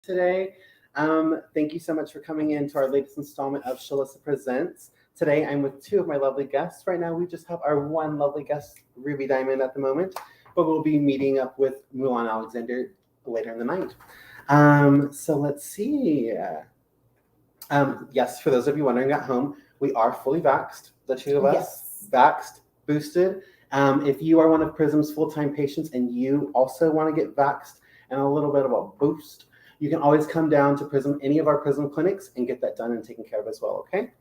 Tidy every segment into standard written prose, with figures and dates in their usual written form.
today. Thank you so much for coming in to our latest installment of Shalissa Presents. Today I'm with two of my lovely guests. Right now we just have our one lovely guest, Ruby Diamond, at the moment, but we'll be meeting up with Mulan Alexander later in the night. So let's see. Yes, for those of you wondering at home, we are fully vaxxed, the two of us. Yes. Vaxxed, boosted. If you are one of Prism's full-time patients and you also want to get vaxxed and a little bit of a boost, you can always come down to Prism, any of our Prism clinics, and get that done and taken care of as well, okay?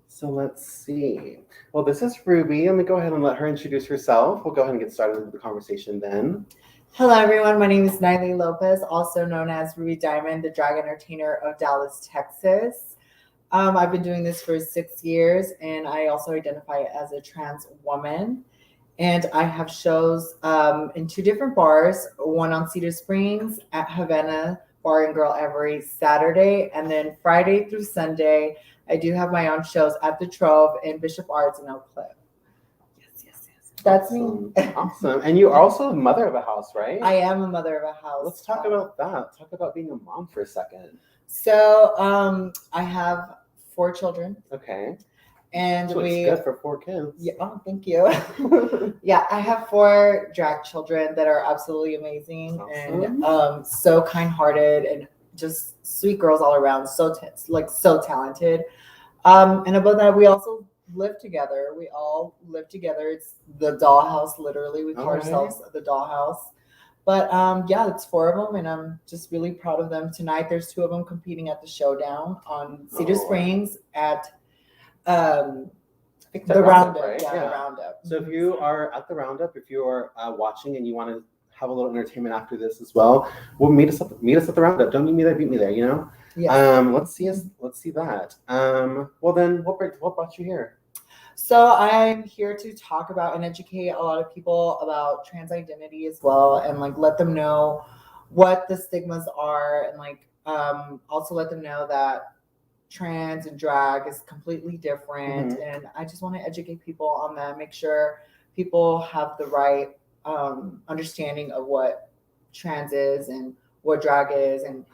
So let's see. Well, this is Ruby. Let me go ahead and let her introduce herself. We'll go ahead and get started with the conversation then. Hello, everyone. My name is Nailey Lopez, also known as Ruby Diamond, the drag entertainer of Dallas, Texas. I've been doing this for 6 years, and I also identify as a trans woman. And I have shows in 2 different bars, one on Cedar Springs at Havana Bar and Girl every Saturday. And then Friday through Sunday, I do have my own shows at the Trove in Bishop Arts in Oak Cliff. Yes. That's awesome. me. Awesome. And you are also a mother of a house, right? I am a mother of a house. Let's talk about that. Talk about being a mom for a second. So I have 4 children. Okay. And so it's good for 4 kids. Yeah, oh, thank you. Yeah, I have 4 drag children that are absolutely amazing and so kind-hearted and just sweet girls all around. So talented. And above that, we also live together. We all live together. It's the dollhouse, literally. We call ourselves the dollhouse. But yeah, it's 4 of them, and I'm just really proud of them. Tonight, there's 2 of them competing at the Showdown on Cedar Springs at the Roundup. Right? Yeah, the Roundup. So if you are at the Roundup, if you are watching and you want to have a little entertainment after this as well, we'll meet us at the Roundup. Don't meet me there, beat me there. You know. Yes. Let's see that. Well then, what brought you here? So I'm here to talk about and educate a lot of people about trans identity as well, and like let them know what the stigmas are, and like also let them know that trans and drag is completely different. Mm-hmm. And I just want to educate people on that, make sure people have the right understanding of what trans is and what drag is, and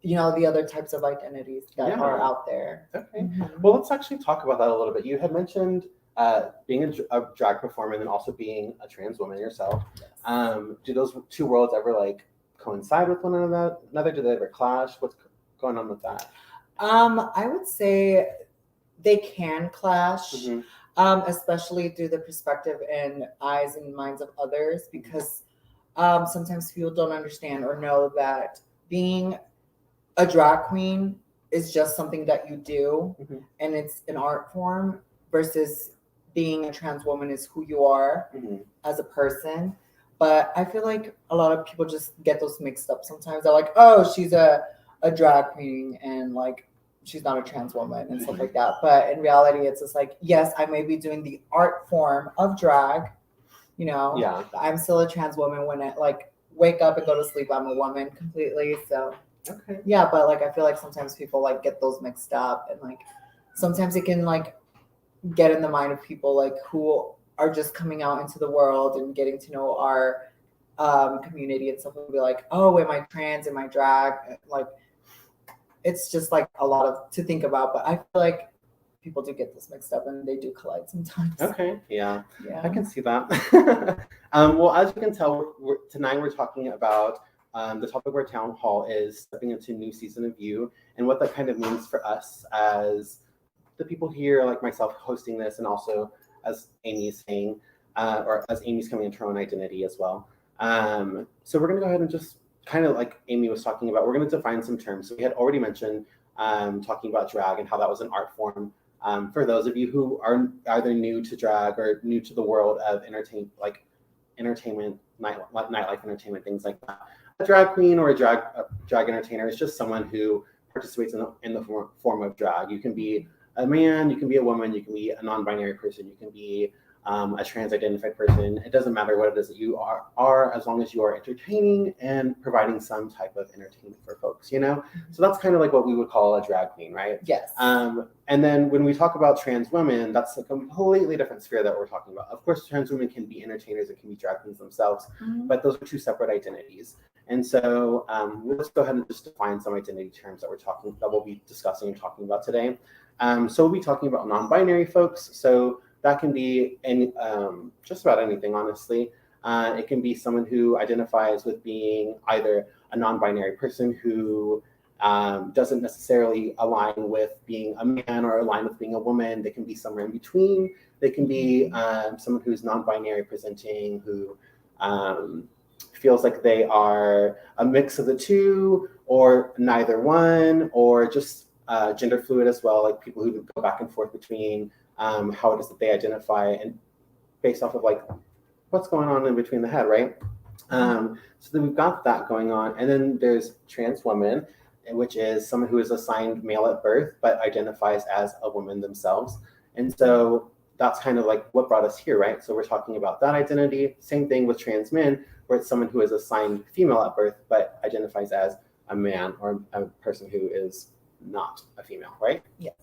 you know, the other types of identities that are out there. Okay. Mm-hmm. Well, let's actually talk about that a little bit. You had mentioned being a drag performer and then also being a trans woman yourself. Yes. Do those 2 worlds ever like coincide with one another? Do they ever clash? What's going on with that? I would say they can clash, especially through the perspective and eyes and minds of others, because sometimes people don't understand or know that being a drag queen is just something that you do, and it's an art form, versus being a trans woman is who you are as a person. But I feel like a lot of people just get those mixed up sometimes. They're like, oh, she's a drag queen and like she's not a trans woman and stuff like that. But in reality, it's just like, yes, I may be doing the art form of drag, you know. Yeah. I'm still a trans woman. When I like wake up and go to sleep, I'm a woman completely. So yeah, but like I feel like sometimes people like get those mixed up, and like sometimes it can like get in the mind of people like who are just coming out into the world and getting to know our community and stuff, and be like, oh, am I trans? Am I drag? Like it's just like a lot to think about. But I feel like people do get this mixed up and they do collide sometimes. Okay, yeah. I can see that. Well, as you can tell, tonight we're talking about the topic of our town hall is stepping into a new season of You, and what that kind of means for us as the people here, like myself hosting this, and also as Amy's saying, or as Amy's coming into her own identity as well. So we're going to go ahead and just kind of like Amy was talking about, we're going to define some terms. So we had already mentioned talking about drag and how that was an art form. For those of you who are either new to drag or new to the world of entertainment, nightlife entertainment, things like that. A drag queen or a drag entertainer is just someone who participates in the form of drag. You can be a man, you can be a woman, you can be a non-binary person, you can be a trans identified person. It doesn't matter what it is that you are as long as you are entertaining and providing some type of entertainment for folks, you know? So that's kind of like what we would call a drag queen, right? Yes. And then when we talk about trans women, that's a completely different sphere that we're talking about. Of course, trans women can be entertainers and can be drag queens themselves, but those are two separate identities. And so let's go ahead and just define some identity terms that we'll be discussing and talking about today. So we'll be talking about non-binary folks. So that can be just about anything, honestly. It can be someone who identifies with being either a non-binary person who doesn't necessarily align with being a man or align with being a woman. They can be somewhere in between. They can be someone who's non-binary presenting, who feels like they are a mix of the two, or neither one, or just gender fluid as well, like people who go back and forth between how it is that they identify and based off of like what's going on in between the head, right? So then we've got that going on. And then there's trans women, which is someone who is assigned male at birth, but identifies as a woman themselves. And so that's kind of like what brought us here, right? So we're talking about that identity. Same thing with trans men, where it's someone who is assigned female at birth, but identifies as a man or a person who is not a female, right? Yes.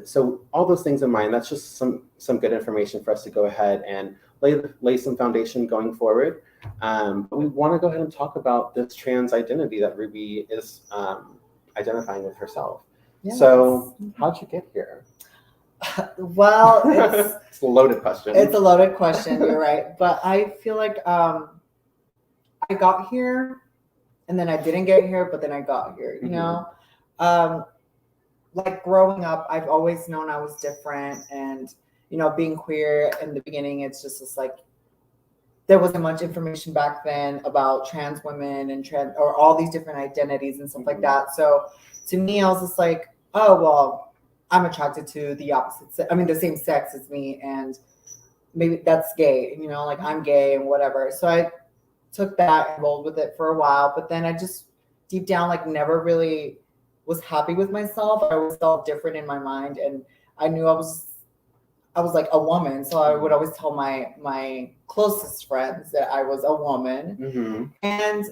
So all those things in mind, that's just some good information for us to go ahead and lay some foundation going forward. But we want to go ahead and talk about this trans identity that Ruby is identifying with herself. Yes. So how'd you get here? Well, it's a loaded question. It's a loaded question, you're right. But I feel like I got here and then I didn't get here, but then I got here, you know? Like growing up, I've always known I was different, and you know, being queer in the beginning, it's just like there wasn't much information back then about trans women and or all these different identities and stuff like that. So to me, I was just like, oh well, I'm attracted to the opposite the same sex as me, and maybe that's gay, you know, like I'm gay and whatever. So I took that and rolled with it for a while, but then I just deep down like never really was happy with myself. I always felt different in my mind, and I knew I was like a woman. So I would always tell my closest friends that I was a woman. And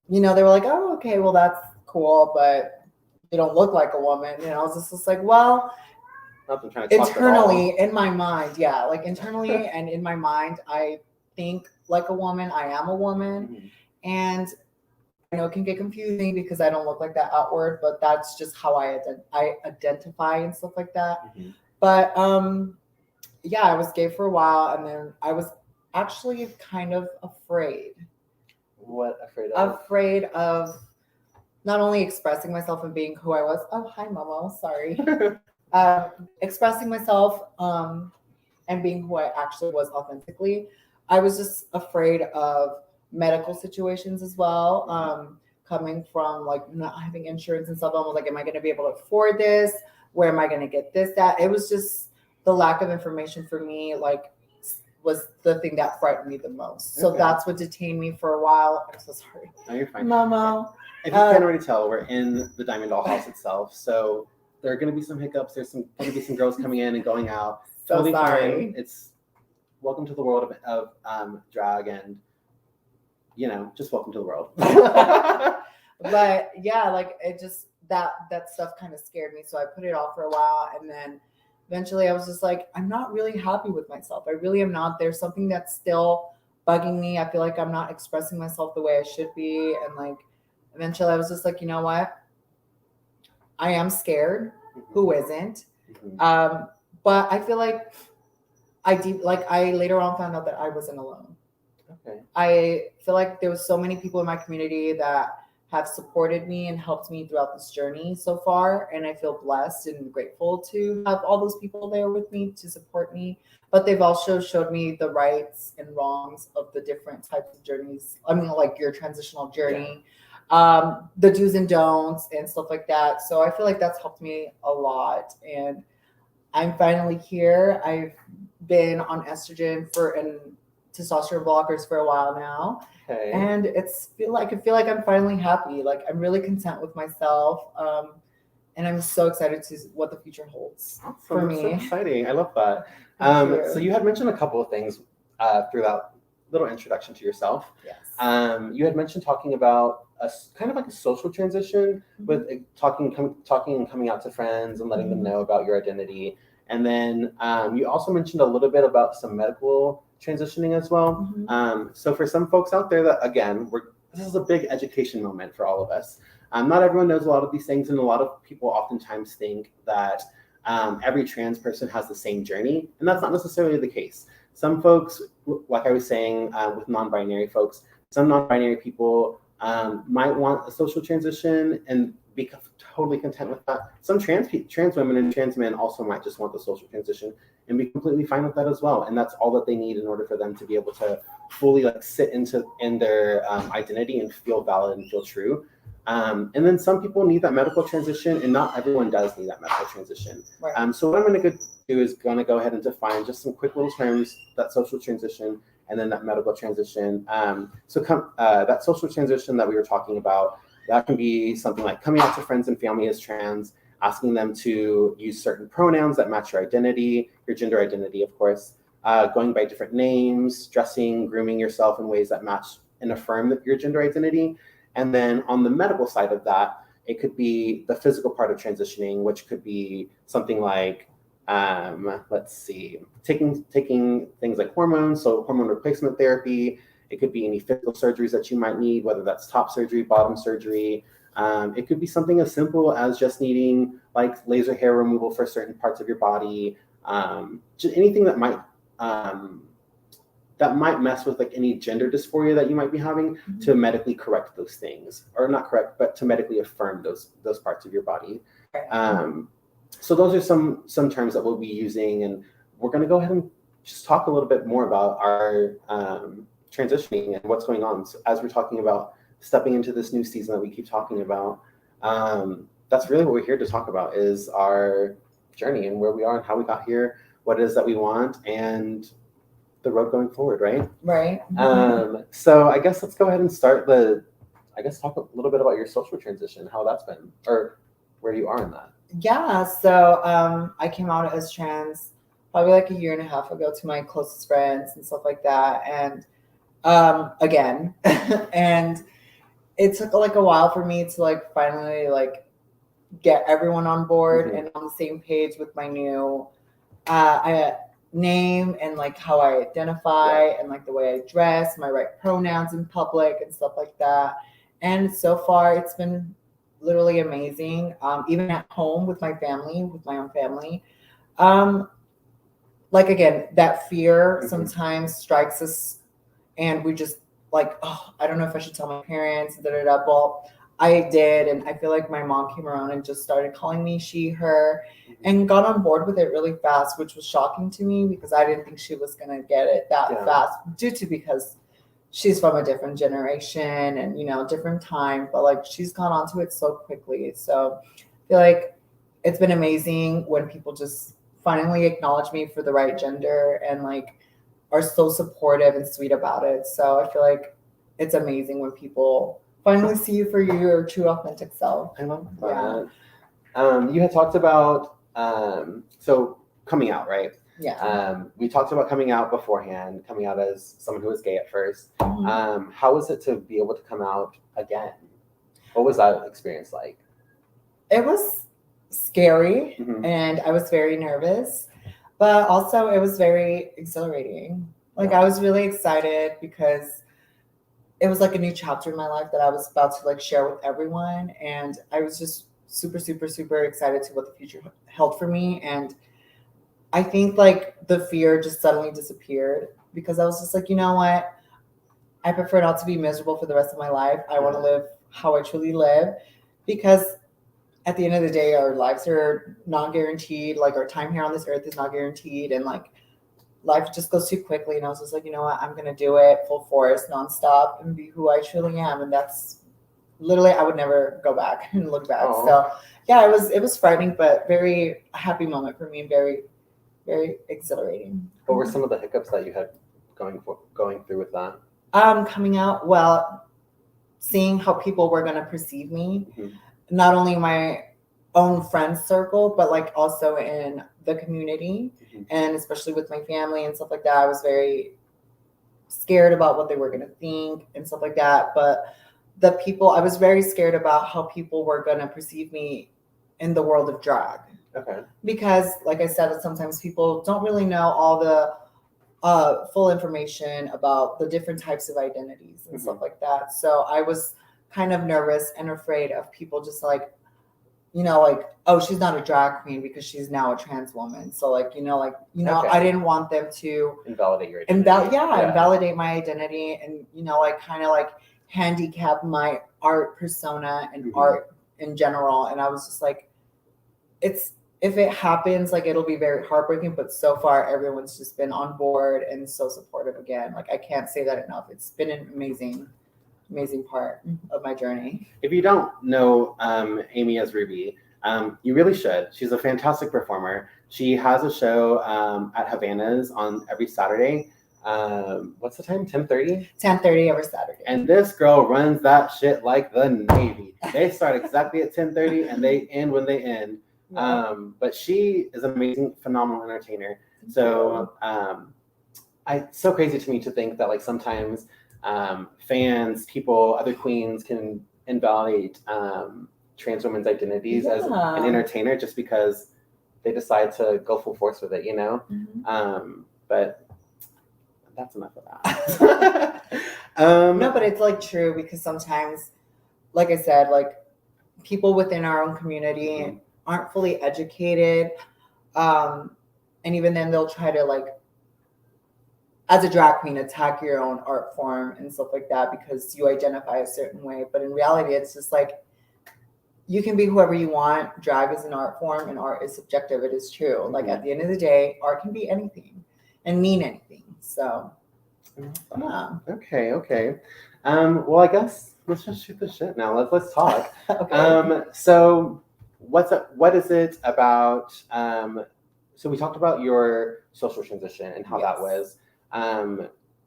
you know, they were like, oh, okay, well that's cool, but you don't look like a woman. And I was just like, well, internally in my mind, internally and in my mind, I think like a woman. I am a woman, and I know it can get confusing because I don't look like that outward, but that's just how I identify and stuff like that. But yeah, I was gay for a while, and then I was actually kind of afraid. What afraid of? Afraid of not only expressing myself and being who I was. Oh, hi, Momo. Sorry. Expressing myself and being who I actually was authentically. I was just afraid of medical situations as well, coming from like not having insurance and stuff. I was like, am I going to be able to afford this? Where am I going to get this at? It was just the lack of information for me, like, was the thing that frightened me the most. So that's what detained me for a while. I'm so sorry. No, you're fine. Momo. If you can't already tell, we're in the Diamond Doll house itself. So there are going to be some hiccups. There's going to be some girls coming in and going out. So totally sorry. Fine. It's welcome to the world of drag, and you know, just welcome to the world. But yeah, like it just that stuff kind of scared me. So I put it off for a while, and then eventually I was just like, I'm not really happy with myself. I really am not. There's something that's still bugging me. I feel like I'm not expressing myself the way I should be. And like eventually I was just like, you know what? I am scared. Who isn't? But I feel like I later on found out that I wasn't alone. Okay. I feel like there was so many people in my community that have supported me and helped me throughout this journey so far. And I feel blessed and grateful to have all those people there with me to support me. But they've also showed me the rights and wrongs of the different types of journeys. I mean, like your transitional journey, the do's and don'ts and stuff like that. So I feel like that's helped me a lot. And I'm finally here. I've been on estrogen and testosterone blockers for a while now. Okay. And I feel like I'm finally happy. Like I'm really content with myself. and I'm so excited to see what the future holds for That's me. so exciting. I love that. So you had mentioned a couple of things through that little introduction to yourself. Yes. You had mentioned talking about kind of like a social transition with talking and coming out to friends and letting them know about your identity. And then you also mentioned a little bit about some medical transitioning as well. So for some folks out there that, again, this is a big education moment for all of us. Not everyone knows a lot of these things, and a lot of people oftentimes think that every trans person has the same journey, and that's not necessarily the case. Some folks, like I was saying with non-binary folks, some non-binary people might want a social transition and be totally content with that. Some trans women and trans men also might just want the social transition and be completely fine with that as well. And that's all that they need in order for them to be able to fully like sit in their identity and feel valid and feel true. And then some people need that medical transition, and not everyone does need that medical transition. Right. So what I'm going to do is going to go ahead and define just some quick little terms: that social transition and then that medical transition. That social transition that we were talking about, that can be something like coming out to friends and family as trans, asking them to use certain pronouns that match your identity, your gender identity, of course, going by different names, dressing, grooming yourself in ways that match and affirm your gender identity. And then on the medical side of that, it could be the physical part of transitioning, which could be something like, taking things like hormones, so hormone replacement therapy. It could be any physical surgeries that you might need, whether that's top surgery, bottom surgery. It could be something as simple as just needing like laser hair removal for certain parts of your body. Just anything that might mess with like any gender dysphoria that you might be having, to medically correct those things, or not correct, but to medically affirm those parts of your body. So those are some terms that we'll be using, and we're going to go ahead and just talk a little bit more about our transitioning and what's going on. So as we're talking about stepping into this new season that we keep talking about, that's really what we're here to talk about, is our journey and where we are and how we got here, what it is that we want, and the road going forward, right? Right. So I guess let's go ahead and talk a little bit about your social transition, how that's been, or where you are in that. Yeah, so I came out as trans probably like a year and a half ago to my closest friends and stuff like that. And again, and it took like a while for me to like finally like get everyone on board and on the same page with my new name and like how I identify and like the way I dress, my right pronouns in public and stuff like that. And so far it's been literally amazing. Even at home with my family, with my own family. Like again, that fear sometimes strikes us and we just like, oh, I don't know if I should tell my parents, Well, I did, and I feel like my mom came around and just started calling me she, her, and got on board with it really fast, which was shocking to me because I didn't think she was gonna get it that fast, because she's from a different generation and different time, but like she's gone onto it so quickly. So I feel like it's been amazing when people just finally acknowledge me for the right gender and like are so supportive and sweet about it. So I feel like it's amazing when people finally see you for your true authentic self. I love that. You had talked about so coming out, right? Yeah. We talked about coming out beforehand, coming out as someone who was gay at first. How was it to be able to come out again? What was that experience like? It was scary and I was very nervous, but also it was very exhilarating. Like I was really excited because it was like a new chapter in my life that I was about to like share with everyone. And I was just super, super, super excited to what the future held for me. And I think like the fear just suddenly disappeared because I was just like, you know what? I prefer not to be miserable for the rest of my life. I want to live how I truly live, because at the end of the day, our lives are not guaranteed. Like our time here on this earth is not guaranteed. And like life just goes too quickly. And I was just like, you know what? I'm going to do it full force, nonstop, and be who I truly am. And that's literally, I would never go back and look back. Aww. So yeah, it was frightening, but very happy moment for me. Very, very exhilarating. What were some of the hiccups that you had going through with that? Coming out, well, seeing how people were going to perceive me. Not only am I own friend circle, but like also in the community, and especially with my family and stuff like that. I was very scared about what they were going to think and stuff like that. But I was very scared about how people were going to perceive me in the world of drag. Okay. Because, like I said, sometimes people don't really know all the full information about the different types of identities and stuff like that. So I was kind of nervous and afraid of people just like, like, oh, she's not a drag queen because she's now a trans woman. So okay. I didn't want them to invalidate your identity. Invalidate my identity and, like kind of like handicap my art persona and art in general. And I was just like, if it happens, like it'll be very heartbreaking, but so far everyone's just been on board and so supportive again. Like I can't say that enough. It's been an amazing part of my journey. If you don't know Amy as Ruby, you really should. She's a fantastic performer. She has a show at Havana's on every Saturday. What's the time? 10:30? 10:30 every Saturday. And this girl runs that shit like the Navy. They start exactly at 10:30 and they end when they end. But she is an amazing, phenomenal entertainer. So it's so crazy to me to think that like sometimes fans, people, other queens can invalidate trans women's identities as an entertainer just because they decide to go full force with it, but that's enough of that. No, but it's like true because sometimes, like I said, like people within our own community aren't fully educated. And even then they'll try to like, as a drag queen, attack your own art form and stuff like that because you identify a certain way. But in reality, it's just like, you can be whoever you want. Drag is an art form and art is subjective. It is true. Like at the end of the day, art can be anything and mean anything. So, Okay. Well, I guess let's just shoot the shit now. Let's talk. Okay. So what is it about? So we talked about your social transition and how that was.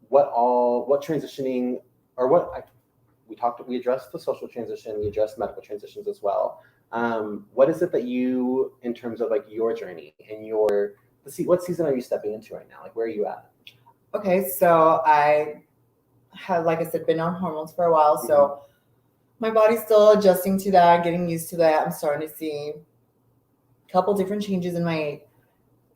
What transitioning or we addressed the social transition, we addressed medical transitions as well. What is it that you, in terms of like your journey and what season are you stepping into right now? Like, where are you at? Okay, so I have, like I said, been on hormones for a while. So my body's still adjusting to that, getting used to that. I'm starting to see a couple different changes in my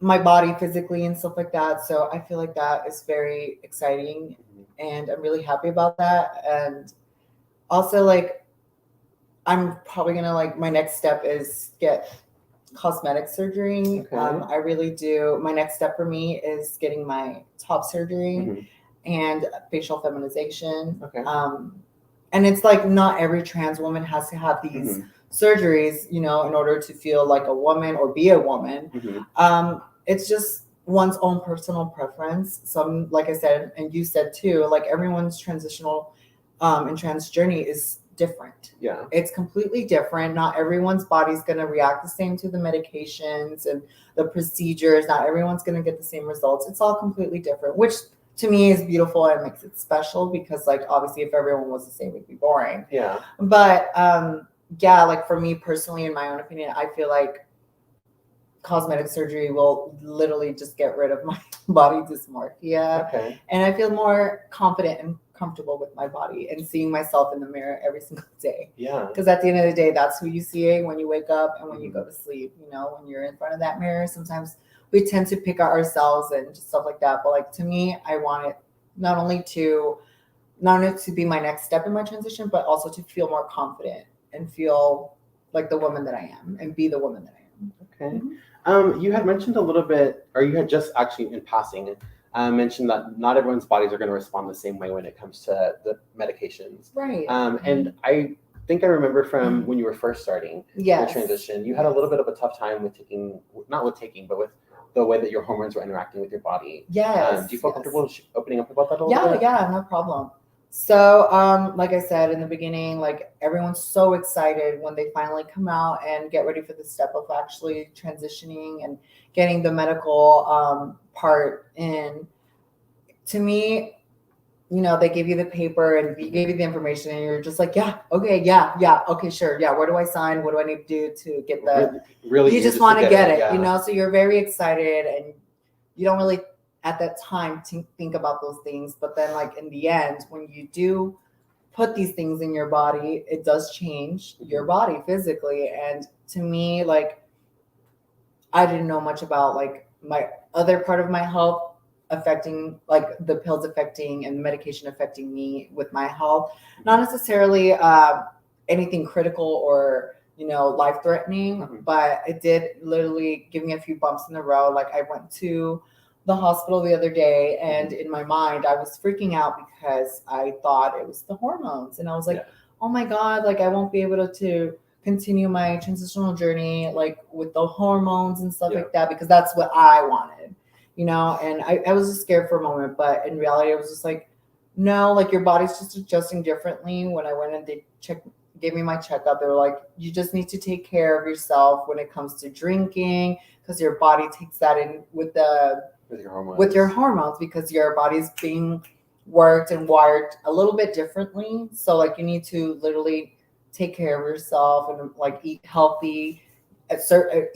body physically and stuff like that. So I feel like that is very exciting and I'm really happy about that. And also like, I'm probably going to like, my next step is get cosmetic surgery. Okay. I really do. My next step for me is getting my top surgery and facial feminization. Okay. And it's like, not every trans woman has to have these surgeries, in order to feel like a woman or be a woman. It's just one's own personal preference. So like I said, and you said too, like everyone's transitional and trans journey is different. Yeah. It's completely different. Not everyone's body's going to react the same to the medications and the procedures. Not everyone's going to get the same results. It's all completely different, which to me is beautiful and makes it special because like obviously if everyone was the same, it'd be boring. Yeah. But like for me personally, in my own opinion, I feel like cosmetic surgery will literally just get rid of my body dysmorphia. Okay. And I feel more confident and comfortable with my body and seeing myself in the mirror every single day. Yeah. Because at the end of the day, that's who you see when you wake up and when you go to sleep. When you're in front of that mirror, sometimes we tend to pick at ourselves and just stuff like that. But like to me, I want it not only to be my next step in my transition, but also to feel more confident and feel like the woman that I am and be the woman that I am. Okay. You had mentioned a little bit, or you had just actually in passing mentioned that not everyone's bodies are going to respond the same way when it comes to the medications. Right. And I think I remember from when you were first starting the transition, you had a little bit of a tough time with but with the way that your hormones were interacting with your body. Yes. Do you feel comfortable opening up about that a little bit? Yeah, no problem. So, like I said in the beginning, like everyone's so excited when they finally come out and get ready for the step of actually transitioning and getting the medical part in. To me, they gave you the paper and you gave you the information and you're just like, yeah, okay, yeah, okay, sure. Yeah. Where do I sign? What do I need to do to get the, really you just want to get it, yeah. So you're very excited and you don't really at that time think about those things. But then like in the end, when you do put these things in your body, it does change your body physically. And to me, like, I didn't know much about like my other part of my health affecting, like the pills affecting and medication affecting me with my health. Not necessarily anything critical or life threatening, but it did literally give me a few bumps in the road. Like I went to the hospital the other day, and in my mind I was freaking out because I thought it was the hormones, and I was like, oh my god, like I won't be able to continue my transitional journey like with the hormones and stuff like that, because that's what I wanted, and I was just scared for a moment, but in reality I was just like, no, like your body's just adjusting differently. When I went and they gave me my checkup, they were like, you just need to take care of yourself when it comes to drinking, because your body takes that in with your hormones, because your body's being worked and wired a little bit differently. So like you need to literally take care of yourself and like eat healthy,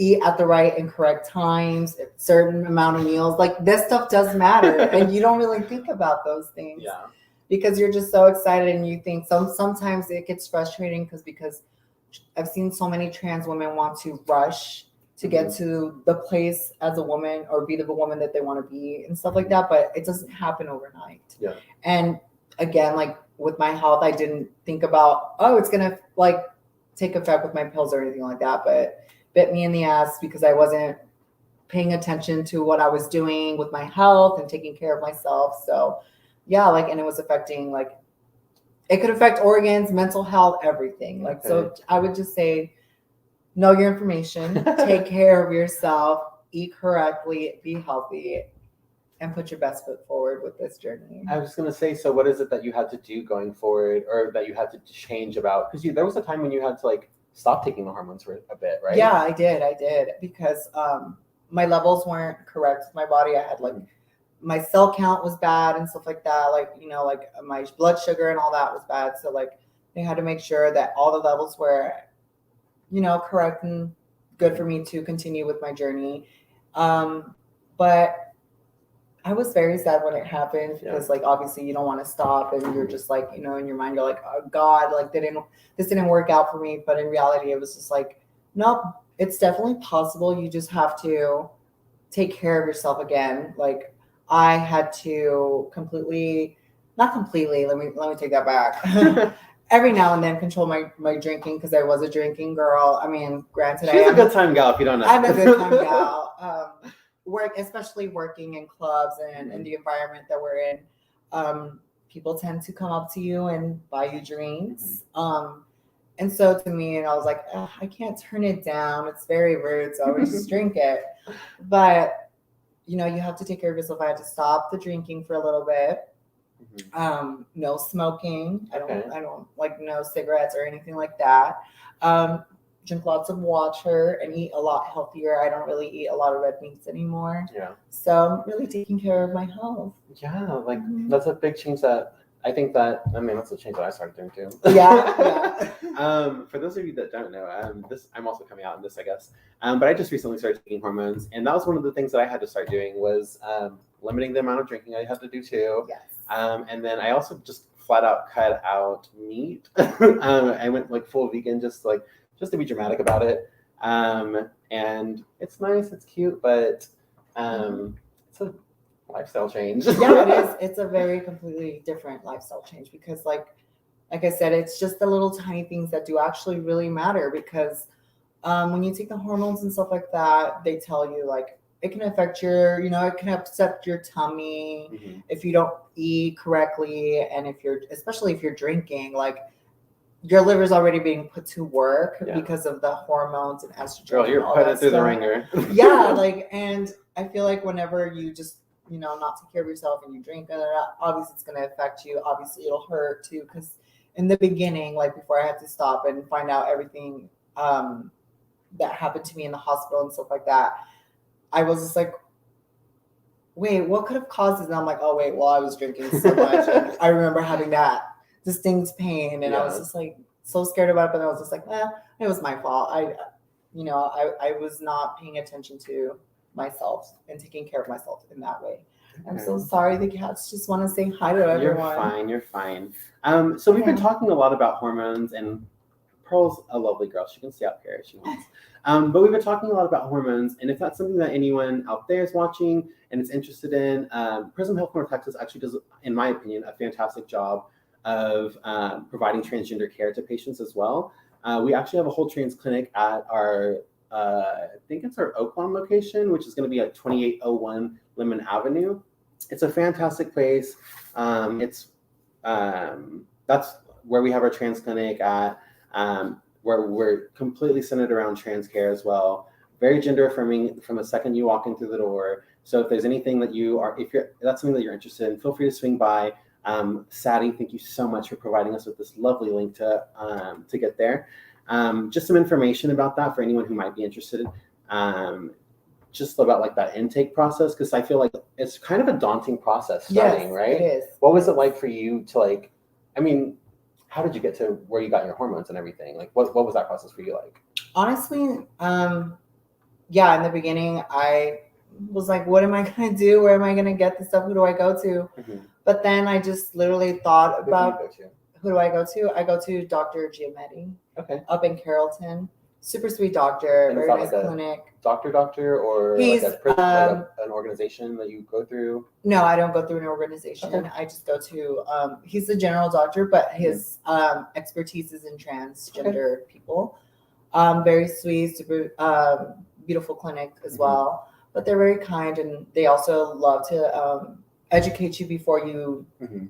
eat at the right and correct times, a certain amount of meals. Like this stuff does matter, and you don't really think about those things because you're just so excited, and you think sometimes it gets frustrating because I've seen so many trans women want to rush to get to the place as a woman or be the woman that they want to be and stuff like that, but it doesn't happen overnight. And again, like with my health, I didn't think about, it's gonna like take effect with my pills or anything like that, but bit me in the ass because I wasn't paying attention to what I was doing with my health and taking care of myself. So and it was affecting, like, it could affect organs, mental health, everything. Like, so I would just say, know your information, take care of yourself, eat correctly, be healthy, and put your best foot forward with this journey. I was going to say, so what is it that you had to do going forward, or that you had to change about? Because there was a time when you had to like stop taking the hormones for a bit, right? Yeah, I did because my levels weren't correct with my body. I had like my cell count was bad and stuff like that. Like, like my blood sugar and all that was bad. So like they had to make sure that all the levels were correct and good for me to continue with my journey. But I was very sad when it happened because like, obviously you don't want to stop, and you're just like, in your mind, you're like, oh God, like this didn't work out for me. But in reality, it was just like, nope, it's definitely possible. You just have to take care of yourself again. Like I had to not completely, let me take that back. Every now and then control my drinking, because I was a drinking girl. I mean, granted, she's a good time gal if you don't know. I'm a good time gal. Especially working in clubs and in the environment that we're in, people tend to come up to you and buy you drinks. And so to me, and I was like, I can't turn it down. It's very rude, so I would just drink it. But you have to take care of yourself. I had to stop the drinking for a little bit. No smoking. I don't like no cigarettes or anything like that. Drink lots of water and eat a lot healthier. I don't really eat a lot of red meats anymore. So I'm really taking care of my health. Like that's a big change that I think that, that's a change that I started doing too. For those of you that don't know, I'm also coming out in this, I guess. But I just recently started taking hormones, and that was one of the things that I had to start doing was limiting the amount of drinking I had to do too. And then I also just flat out cut out meat. I went like full vegan, just to be dramatic about it. And it's nice, it's cute, but it's a lifestyle change. It is. It's a very completely different lifestyle change because like I said, it's just the little tiny things that do actually really matter, because when you take the hormones and stuff like that, they tell you like it can affect your, it can upset your tummy if you don't eat correctly. And especially if you're drinking, like your liver's already being put to work because of the hormones and estrogen. Girl, you're putting it through the ringer. And I feel like whenever you just, not take care of yourself and you drink, obviously it's going to affect you. Obviously it'll hurt too. Because in the beginning, like before I had to stop and find out everything that happened to me in the hospital and stuff like that, I was just like, wait, what could have caused this? And I'm like, oh wait, well I was drinking so much. And I remember having that distinct pain, and I was just like so scared about it. But I was just like, it was my fault. I was not paying attention to myself and taking care of myself in that way. I'm so sorry. The cats just want to say hi to everyone. You're fine. So we've been talking a lot about hormones, and Pearl's a lovely girl. She can stay up here if she wants. But we've been talking a lot about hormones, and if that's something that anyone out there is watching and is interested in, Prism Health North Texas actually does, in my opinion, a fantastic job of providing transgender care to patients as well. We actually have a whole trans clinic at our, I think it's our Oaklawn location, which is going to be at 2801 Lemon Avenue. It's a fantastic place. That's where we have our trans clinic at, where we're completely centered around trans care as well. Very gender affirming from the second you walk in through the door. So if there's anything that that's something that you're interested in, feel free to swing by. Sadie, thank you so much for providing us with this lovely link to get there. Just some information about that for anyone who might be interested. Just about like that intake process, because I feel like it's kind of a daunting process starting, right? It is. What was it like for you to how did you get to where you got your hormones and everything? Like what was that process for you like? Honestly, in the beginning I was like, what am I gonna do? Where am I gonna get the stuff? Who do I go to? Mm-hmm. But then I just literally thought about who do I go to? I go to Dr. Giametti up in Carrollton. Super sweet doctor, and very nice clinic. Doctor, or he's an organization that you go through? No, I don't go through an organization. Okay. I just go to, he's the general doctor, but his expertise is in transgender people. Very sweet, super beautiful clinic as well. But they're very kind, and they also love to educate you before you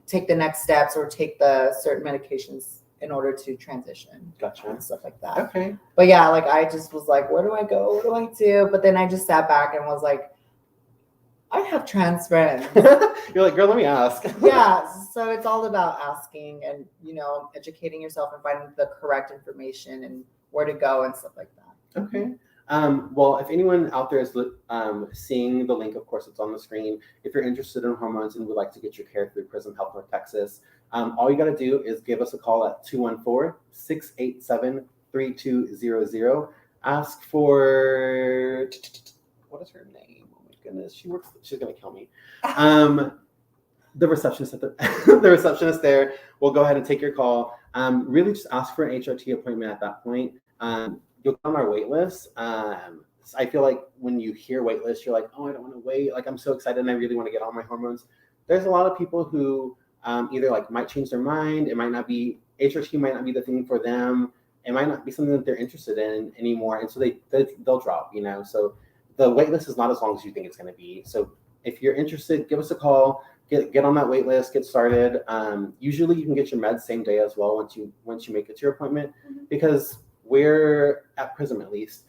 take the next steps or take the certain medications in order to transition. Gotcha. And stuff like that. Okay. But yeah, like I just was like, where do I go? What do I do? But then I just sat back and was like, I have trans friends. You're like, girl, let me ask. Yeah. So it's all about asking and, educating yourself and finding the correct information and where to go and stuff like that. Okay. Well, if anyone out there is seeing the link, of course, it's on the screen. If you're interested in hormones and would like to get your care through Prism Health North Texas, all you got to do is give us a call at 214-687-3200. Ask for, what is her name? Oh my goodness, she's going to kill me. The receptionist the receptionist there will go ahead and take your call. Really just ask for an HRT appointment at that point. You'll get on our wait list. I feel like when you hear wait list, you're like, oh, I don't want to wait. Like, I'm so excited and I really want to get on my hormones. There's a lot of people who either might change their mind. It might not be, HRT might not be the thing for them. It might not be something that they're interested in anymore. And so they'll drop, So the wait list is not as long as you think it's going to be. So if you're interested, give us a call, get on that wait list, get started. Usually you can get your meds same day as well once you make it to your appointment, because we're at Prism, at least.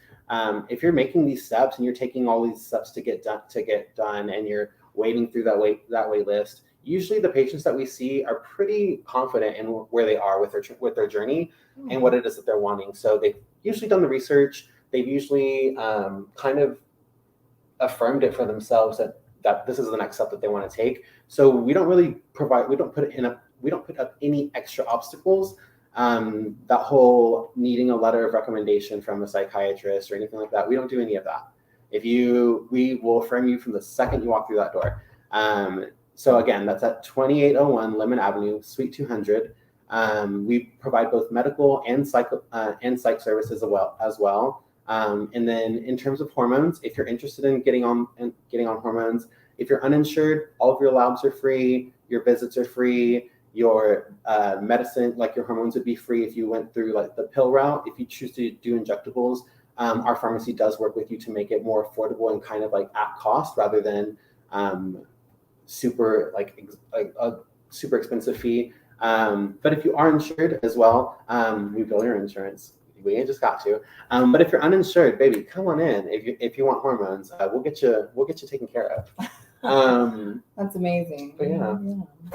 If you're making these steps and you're taking all these steps to get done, and you're waiting through that wait list, usually the patients that we see are pretty confident in where they are with their journey and what it is that they're wanting. So they've usually done the research. They've usually kind of affirmed it for themselves that this is the next step that they want to take. So we don't put up any extra obstacles. That whole needing a letter of recommendation from a psychiatrist or anything like that, we don't do any of that. We will affirm you from the second you walk through that door. So again, that's at 2801 Lemon Avenue, Suite 200. We provide both medical and psych services as well. And then in terms of hormones, if you're interested in getting on hormones, if you're uninsured, all of your labs are free, your visits are free. Your medicine, like your hormones, would be free if you went through the pill route. If you choose to do injectables, our pharmacy does work with you to make it more affordable and kind of at cost rather than super expensive fee. But if you are insured as well, we bill your insurance. We ain't just got to. But if you're uninsured, baby, come on in. If you want hormones, we'll get you taken care of. That's amazing. But yeah.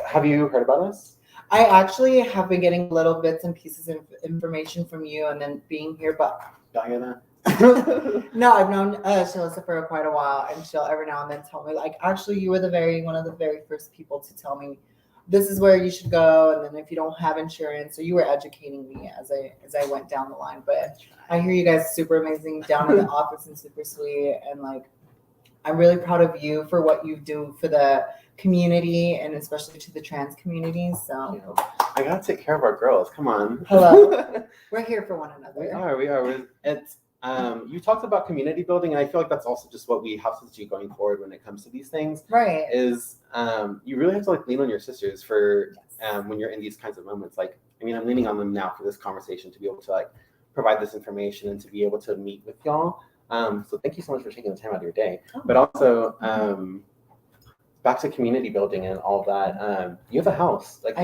Have you heard about us? I actually have been getting little bits and pieces of information from you, and then being here. But y'all hear that? No, I've known Shalissa for quite a while, and she'll every now and then tell me, like, actually, you were one of the very first people to tell me this is where you should go, and then if you don't have insurance, so you were educating me as I went down the line. But I hear you guys super amazing down in the office and super sweet, and like I'm really proud of you for what you do for the community and especially to the trans community. So I gotta take care of our girls. Come on. Hello. We're here for one another. We are. It's you talked about community building, and I feel like that's also just what we have to do going forward when it comes to these things. Right. Is you really have to like lean on your sisters for when you're in these kinds of moments. Like, I mean, I'm leaning on them now for this conversation to be able to like provide this information and to be able to meet with y'all. So thank you so much for taking the time out of your day. But also, back to community building and all of that. You have a house. Like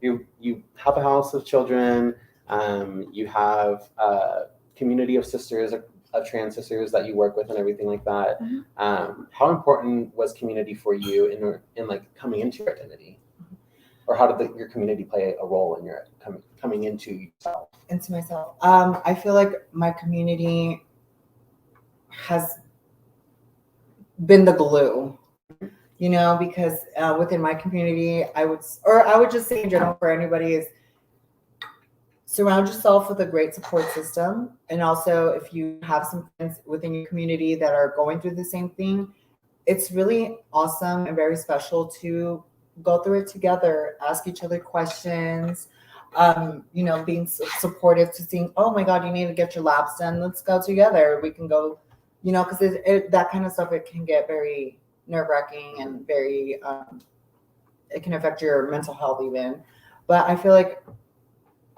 you have a house of children. You have a community of sisters, of trans sisters that you work with and everything like that. How important was community for you in like coming into your identity? Or how did your community play a role in your coming into yourself? Into myself. I feel like my community has been the glue, you know, because within my community, I would just say in general for anybody is surround yourself with a great support system. And also if you have some friends within your community that are going through the same thing, it's really awesome and very special to go through it together, ask each other questions, you know, being supportive to seeing, oh my God, you need to get your labs done. Let's go together. We can go, you know, because that kind of stuff, it can get very nerve-wracking and very, it can affect your mental health even. But I feel like,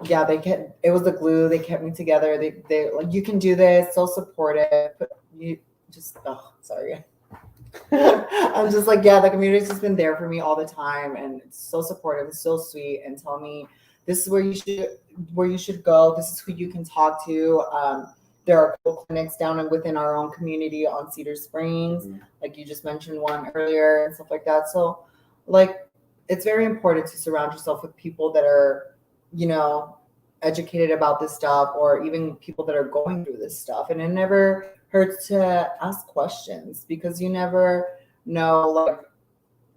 yeah, it was the glue. They kept me together. They like, you can do this, so supportive. But you just, oh, sorry. I'm just like, yeah, the community's just been there for me all the time, and it's so supportive, it's so sweet, and tell me this is where you should go. This is who you can talk to. There are clinics down and within our own community on Cedar Springs, like you just mentioned one earlier and stuff like that. So, like, it's very important to surround yourself with people that are, you know, educated about this stuff, or even people that are going through this stuff, and it never hurts to ask questions because you never know, like,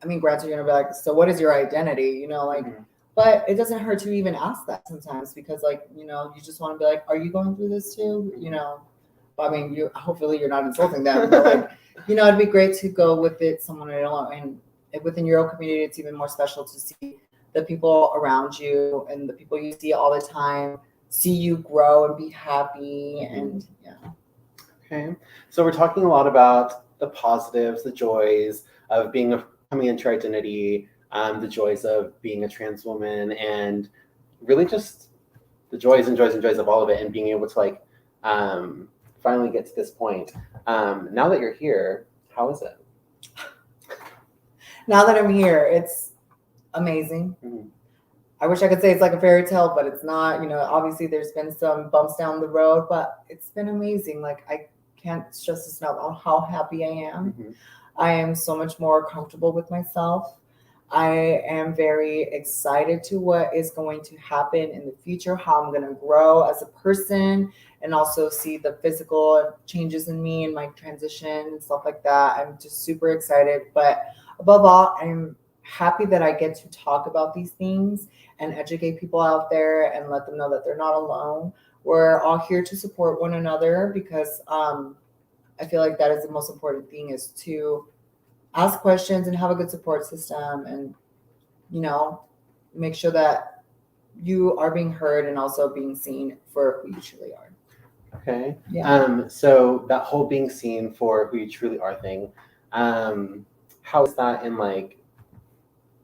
I mean, granted, you're gonna be like, so what is your identity? You know, like, but it doesn't hurt to even ask that sometimes because, like, you know, you just want to be like, are you going through this too? You know, I mean, hopefully you're not insulting them, but like, you know, it'd be great to go with it, someone you know, and within your own community, it's even more special to see the people around you and the people you see all the time see you grow and be happy. And yeah. Okay, so we're talking a lot about the positives, the joys of coming into your identity, the joys of being a trans woman, and really just the joys and joys and joys of all of it, and being able to like finally get to this point. Now that you're here, how is it? Now that I'm here, it's amazing. I wish I could say it's like a fairy tale, but it's not. You know, obviously there's been some bumps down the road, but it's been amazing. Like, I can't stress this enough on how happy I am. I am so much more comfortable with myself. I am very excited to what is going to happen in the future, how I'm going to grow as a person, and also see the physical changes in me and my transition and stuff like that. I'm just super excited. But above all, I'm happy that I get to talk about these things and educate people out there and let them know that they're not alone. We're all here to support one another because I feel like that is the most important thing, is to ask questions and have a good support system, and, you know, make sure that you are being heard and also being seen for who you truly are. Okay. Yeah. So that whole being seen for who you truly are thing, how is that in, like,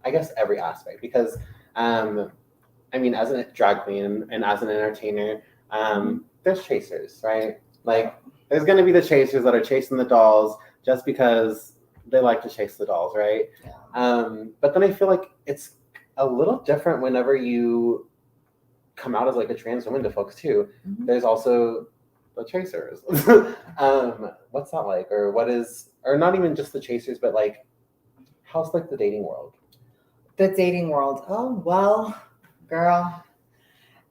I guess every aspect? Because I mean, as a drag queen and as an entertainer, there's chasers, right? Like, there's going to be the chasers that are chasing the dolls just because they like to chase the dolls, right? But then I feel like it's a little different whenever you come out as like a trans woman to folks too. There's also the chasers. What's that like? Or not even just the chasers, but like, how's like the dating world? The dating world. Oh, well, girl,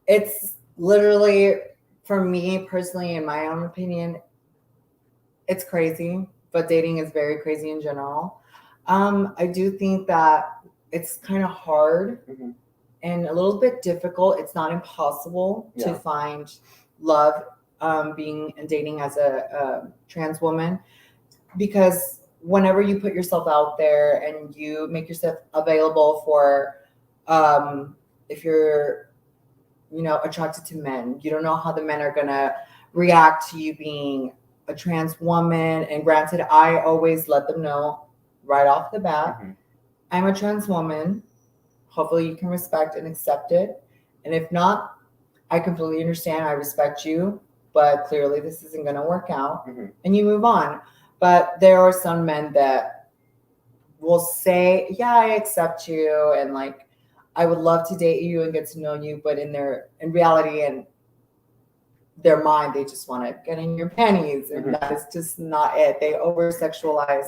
it's literally, for me personally, in my own opinion, it's crazy, but dating is very crazy in general. I do think that it's kind of hard and a little bit difficult. It's not impossible to find love being and dating as a trans woman, because whenever you put yourself out there and you make yourself available for if you're attracted to men, you don't know how the men are gonna react to you being a trans woman. And granted, I always let them know right off the bat, I'm a trans woman. Hopefully you can respect and accept it. And if not, I completely understand. I respect you, but clearly this isn't going to work out. And you move on. But there are some men that will say, yeah, I accept you. And like, I would love to date you and get to know you. But in reality and their mind, they just want to get in your panties. And that is just not it. They over sexualize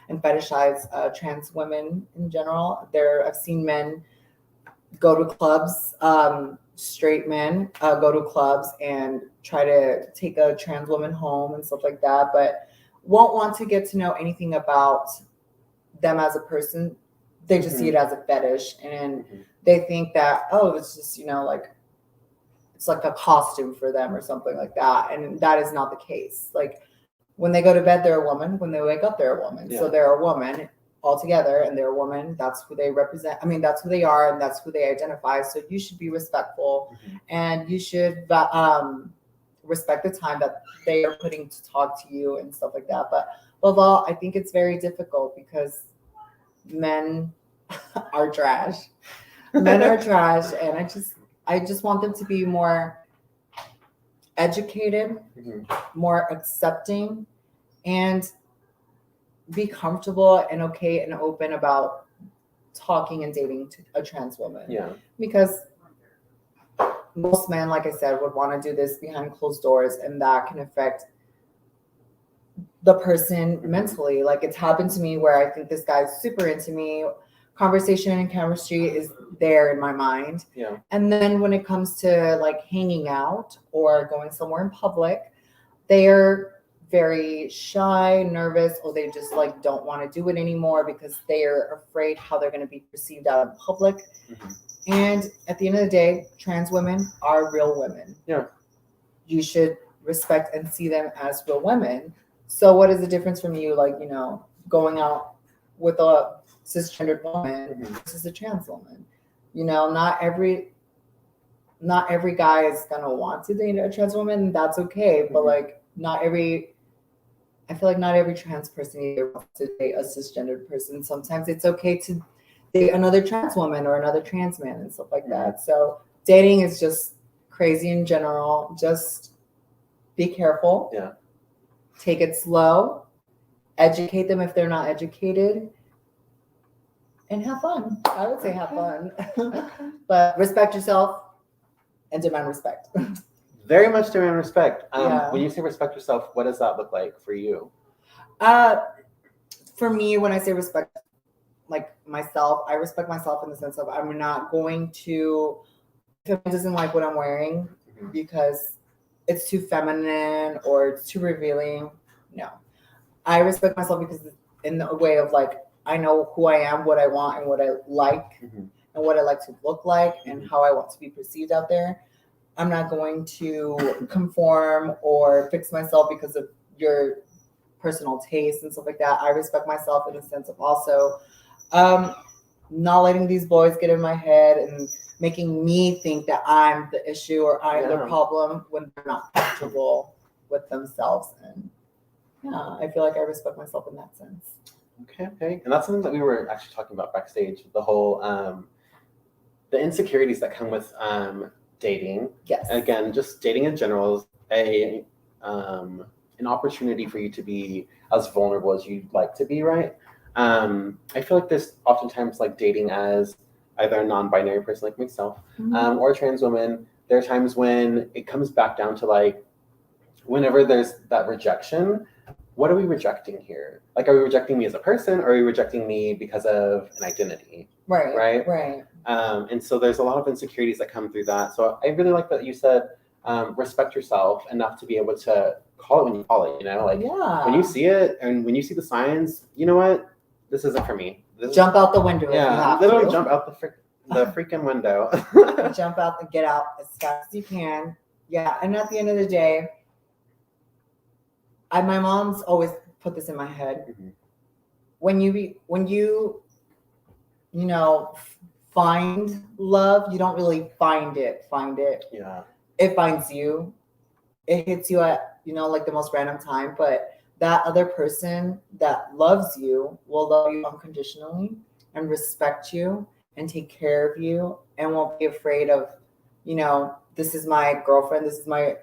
and fetishize trans women in general. I've seen men go to clubs, straight men go to clubs and try to take a trans woman home and stuff like that, but won't want to get to know anything about them as a person. They just see it as a fetish, and they think that, oh, it's just, like, it's like a costume for them or something like that. And that is not the case. Like, when they go to bed, they're a woman. When they wake up, they're a woman. So they're a woman altogether, and they're a woman. That's who they represent. I mean, that's who they are, and that's who they identify. So you should be respectful, and you should respect the time that they are putting to talk to you and stuff like that. But above all, I think it's very difficult because men are trash. Men are trash, and I just want them to be more educated, more accepting, and be comfortable and okay and open about talking and dating to a trans woman. Yeah. Because most men, like I said, would want to do this behind closed doors, and that can affect the person mentally. Like, it's happened to me where I think this guy's super into me. Conversation and chemistry is there in my mind. Yeah. And then when it comes to like hanging out or going somewhere in public, they're very shy, nervous, or they just like don't want to do it anymore because they're afraid how they're going to be perceived out in public. And at the end of the day, trans women are real women. Yeah. You should respect and see them as real women. So what is the difference from you, like, going out with a cisgendered woman versus a trans woman? Not every guy is gonna want to date a trans woman. That's okay, but like I feel like not every trans person either wants to date a cisgendered person. Sometimes it's okay to date another trans woman or another trans man and stuff like that. So dating is just crazy in general. Just be careful. Yeah. Take it slow. Educate them if they're not educated. And have fun. I would say have fun. But respect yourself and demand respect. Very much demand respect. When you say respect yourself, what does that look like for you? For me, when I say respect, like myself, I respect myself in the sense of I'm not going to, if it doesn't like what I'm wearing because it's too feminine or it's too revealing, no. I respect myself because in the way of like, I know who I am, what I want, and what I like, and what I like to look like, and how I want to be perceived out there. I'm not going to conform or fix myself because of your personal taste and stuff like that. I respect myself in the sense of also not letting these boys get in my head and making me think that I'm the issue or I'm the problem when they're not comfortable with themselves. And I feel like I respect myself in that sense. Okay. And that's something that we were actually talking about backstage, the whole the insecurities that come with dating. Yes. Again, just dating in general is an opportunity for you to be as vulnerable as you'd like to be, right? I feel like there's oftentimes like dating as either a non-binary person like myself or a trans woman. There are times when it comes back down to like, whenever there's that rejection, what are we rejecting here? Like, are we rejecting me as a person, or are we rejecting me because of an identity? Right. And so there's a lot of insecurities that come through that. So I really like that you said, respect yourself enough to be able to call it when you call it, like when you see it and when you see the signs, you know what, this isn't for me. Jump out the window. Yeah, if you have literally to. jump out the freaking window. Jump out and get out as fast as you can. Yeah, and at the end of the day, my mom's always put this in my head. Mm-hmm. When you find love, you don't really find it. Yeah. It finds you. It hits you at like the most random time, but that other person that loves you will love you unconditionally and respect you and take care of you and won't be afraid of, this is my girlfriend, this is my,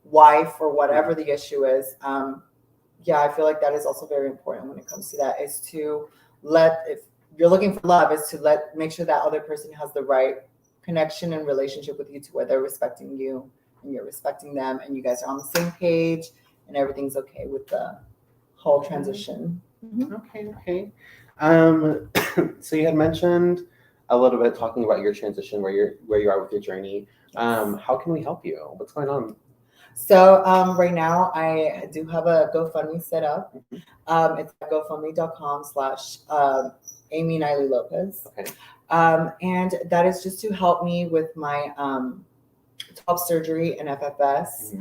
wife, or whatever the issue is. I feel like that is also very important when it comes to that, is to if you're looking for love, is to make sure that other person has the right connection and relationship with you, to where they're respecting you and you're respecting them, and you guys are on the same page and everything's okay with the whole transition. Mm-hmm. Okay. So you had mentioned a little bit talking about your transition, where you are with your journey. How can we help you? What's going on? So right now I do have a GoFundMe set up. It's at gofundme.com/Amy Niley Lopez. Okay. And that is just to help me with my top surgery and FFS.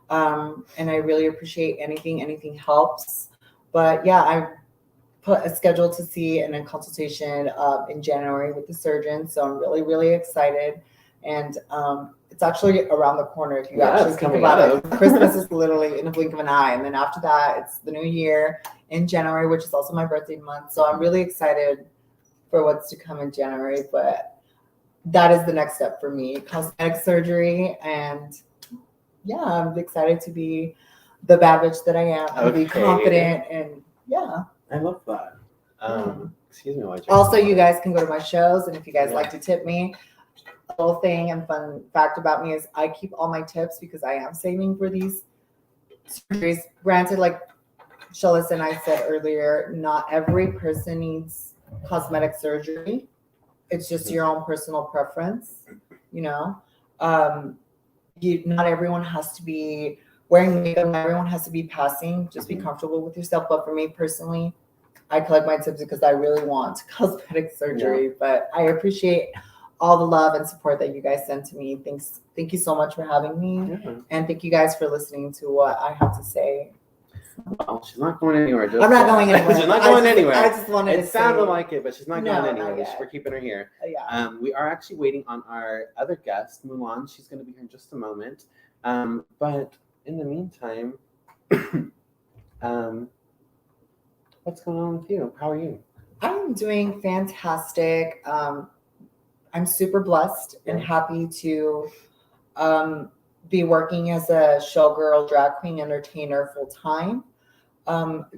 And I really appreciate anything helps. But yeah, I put a schedule to see and a consultation in January with the surgeon. So I'm really, really excited. And it's actually around the corner if you actually think about it. Christmas is literally in the blink of an eye. And then after that, it's the new year in January, which is also my birthday month. So I'm really excited for what's to come in January. But that is the next step for me, cosmetic surgery. And yeah, I'm excited to be the bad bitch that I am and be confident. And yeah. I love that. Excuse me. Also, you guys can go to my shows. And if you guys like to tip me, a little thing and fun fact about me is I keep all my tips because I am saving for these surgeries. Granted, like Shellis and I said earlier, not every person needs cosmetic surgery. It's just your own personal preference, not everyone has to be wearing makeup, not everyone has to be passing. Just be comfortable with yourself. But for me personally, I collect my tips because I really want cosmetic surgery. But I appreciate all the love and support that you guys send to me. Thank you so much for having me. And thank you guys for listening to what I have to say. Well, she's not going anywhere. I'm not going anywhere. She's not going anywhere. I just wanted to say. It sounded like it, but she's not going No, anywhere. We're keeping her here. Yeah. We are actually waiting on our other guest, Mulan. She's going to be here in just a moment. But in the meantime, what's going on with you? How are you? I'm doing fantastic. I'm super blessed and happy to be working as a showgirl, drag queen, entertainer full time.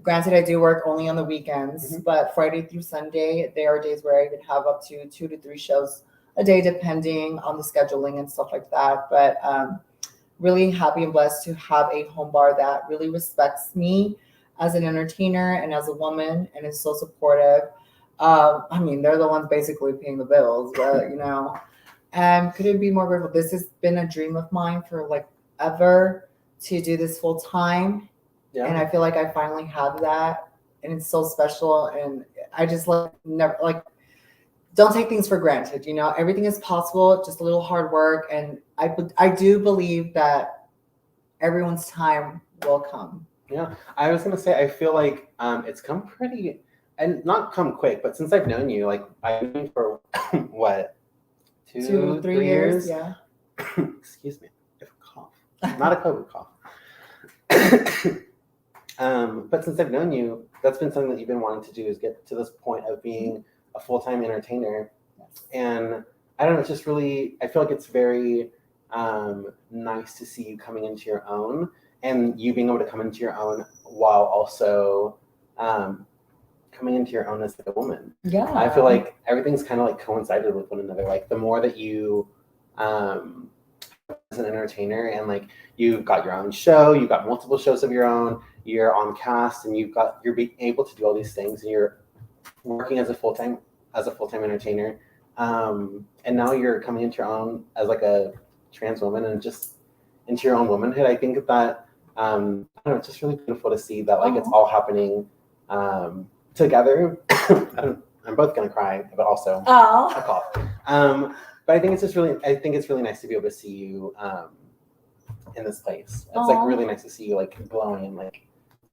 Granted, I do work only on the weekends, but Friday through Sunday, there are days where I even have up to 2 to 3 shows a day, depending on the scheduling and stuff like that. But really happy and blessed to have a home bar that really respects me as an entertainer and as a woman, and is so supportive. I mean, they're the ones basically paying the bills, but couldn't be more grateful. This has been a dream of mine for like ever, to do this full time. Yeah. And I feel like I finally have that, and it's so special. And I just don't take things for granted. Everything is possible, just a little hard work. And I do believe that everyone's time will come. Yeah. I was going to say, I feel like it's come pretty, and not come quick, but since I've known you, like I've known you for what? 2, 3 years? Yeah. Excuse me. I have a cough. Not a COVID cough. But since I've known you, that's been something that you've been wanting to do, is get to this point of being a full-time entertainer. Yes. And I don't know, it's just really, I feel like it's very nice to see you coming into your own, and you being able to come into your own while also coming into your own as a woman. Yeah. I feel like everything's kind of like coincided with one another. Like the more that you as an entertainer, and like you've got your own show, you've got multiple shows of your own, you're on cast, and you're being able to do all these things, and you're working as a full-time entertainer, and now you're coming into your own as like a trans woman, and just into your own womanhood. I think that I don't know, it's just really beautiful to see that like it's all happening together. I'm both gonna cry, but also a cough. But I think it's really nice to be able to see you in this place. It's like really nice to see you like glowing and like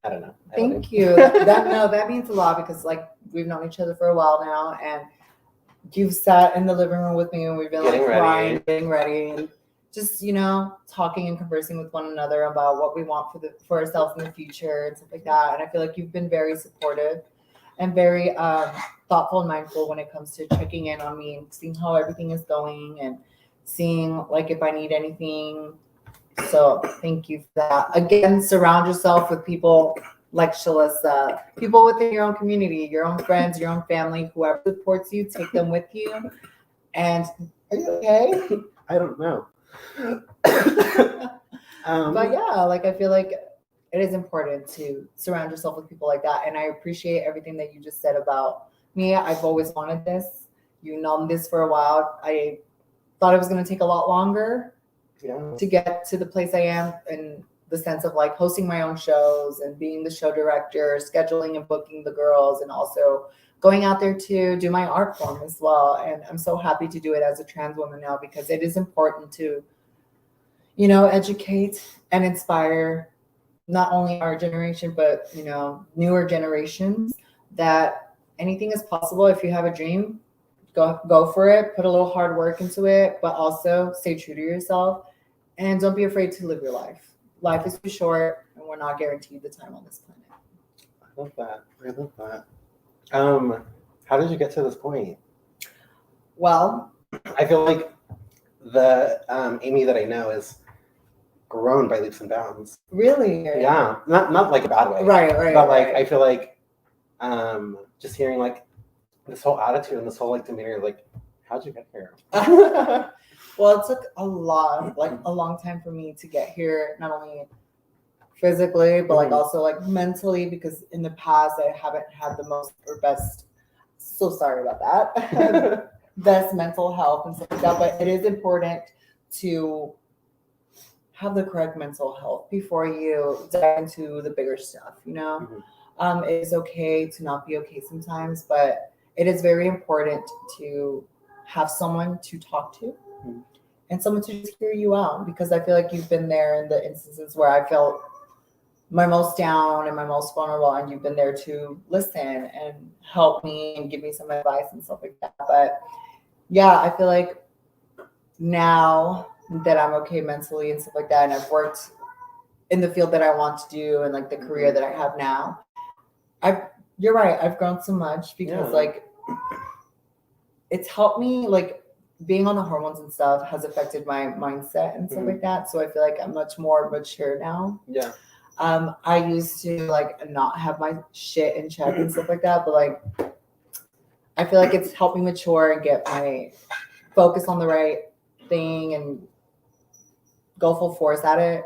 I don't know. Thank you. That means a lot because like we've known each other for a while now, and you've sat in the living room with me and we've been like crying, getting ready, and just talking and conversing with one another about what we want for ourselves in the future and stuff like that. And I feel like you've been very supportive and very thoughtful and mindful when it comes to checking in on me and seeing how everything is going and seeing like if I need anything. So thank you for that. Again, surround yourself with people like Shalissa, people within your own community, your own friends, your own family, whoever supports you, take them with you. And are you okay? I don't know. But yeah, like I feel like it is important to surround yourself with people like that. And I appreciate everything that you just said about me. I've always wanted this. You've known this for a while. I thought it was going to take a lot longer to get to the place I am, in the sense of like hosting my own shows and being the show director, scheduling and booking the girls, and also going out there to do my art form as well. And I'm so happy to do it as a trans woman now, because it is important to, educate and inspire not only our generation, but, newer generations, that anything is possible. If you have a dream, go for it, put a little hard work into it, but also stay true to yourself and don't be afraid to live your life. Life is too short and we're not guaranteed the time on this planet. I love that. How did you get to this point? Well, I feel like the Amy that I know is grown by leaps and bounds. Really? Yeah. Not like a bad way. Right. But like I feel like just hearing like this whole attitude and this whole like demeanor, like, how'd you get here? Well, it took a long time for me to get here, not only physically, but like also like mentally, because in the past I haven't had the most or best, so sorry about that, best mental health and stuff like that. But it is important to have the correct mental health before you dive into the bigger stuff, It is okay to not be okay sometimes, but it is very important to have someone to talk to and someone to just hear you out, because I feel like you've been there in the instances where I felt my most down and my most vulnerable, and you've been there to listen and help me and give me some advice and stuff like that. But yeah, I feel like now that I'm okay mentally and stuff like that, and I've worked in the field that I want to do and like the career that I have now, you're right, I've grown so much, because like it's helped me, like being on the hormones and stuff has affected my mindset and stuff like that. So I feel like I'm much more mature now. Yeah. I used to like not have my shit in check and stuff like that, but like I feel like it's helped me mature and get my focus on the right thing and go full force at it.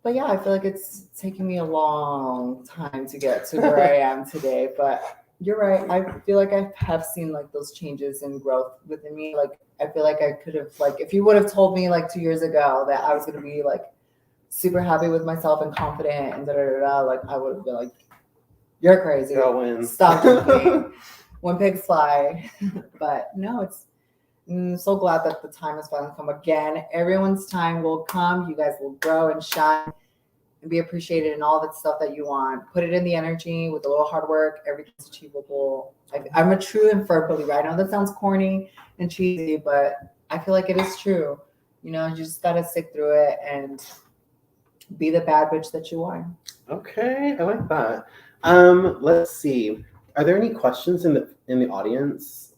But yeah, I feel like it's taken me a long time to get to where I am today. But you're right. I feel like I have seen like those changes and growth within me. Like I feel like I could have, like, if you would have told me like 2 years ago that I was going to be like super happy with myself and confident and like I would have been like, you're crazy. Stop joking. When pigs fly. But no, I'm so glad that the time has finally come again. Everyone's time will come. You guys will grow and shine and be appreciated in all that stuff that you want. Put it in the energy with a little hard work. Everything's achievable. I'm a true and firm believer. I know that sounds corny and cheesy, but I feel like it is true. You just got to stick through it and be the bad bitch that you are. Okay, I like that. Let's see. Are there any questions in the audience?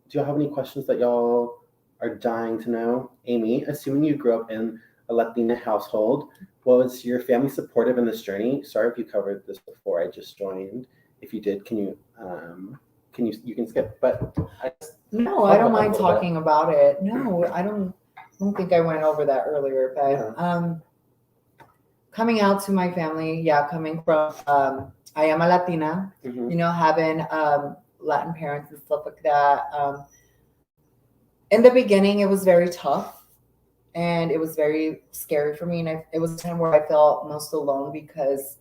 Do y'all have any questions that y'all are dying to know? Amy, assuming you grew up in a Latina household, was your family supportive in this journey? Sorry if you covered this before I just joined. If you did, you can skip. But no, I don't mind talking about it. No, I don't think I went over that earlier. But coming out to my family, coming from I am a Latina, having Latin parents and stuff like that. In the beginning, it was very tough. and it was very scary for me. And it was a time where I felt most alone because,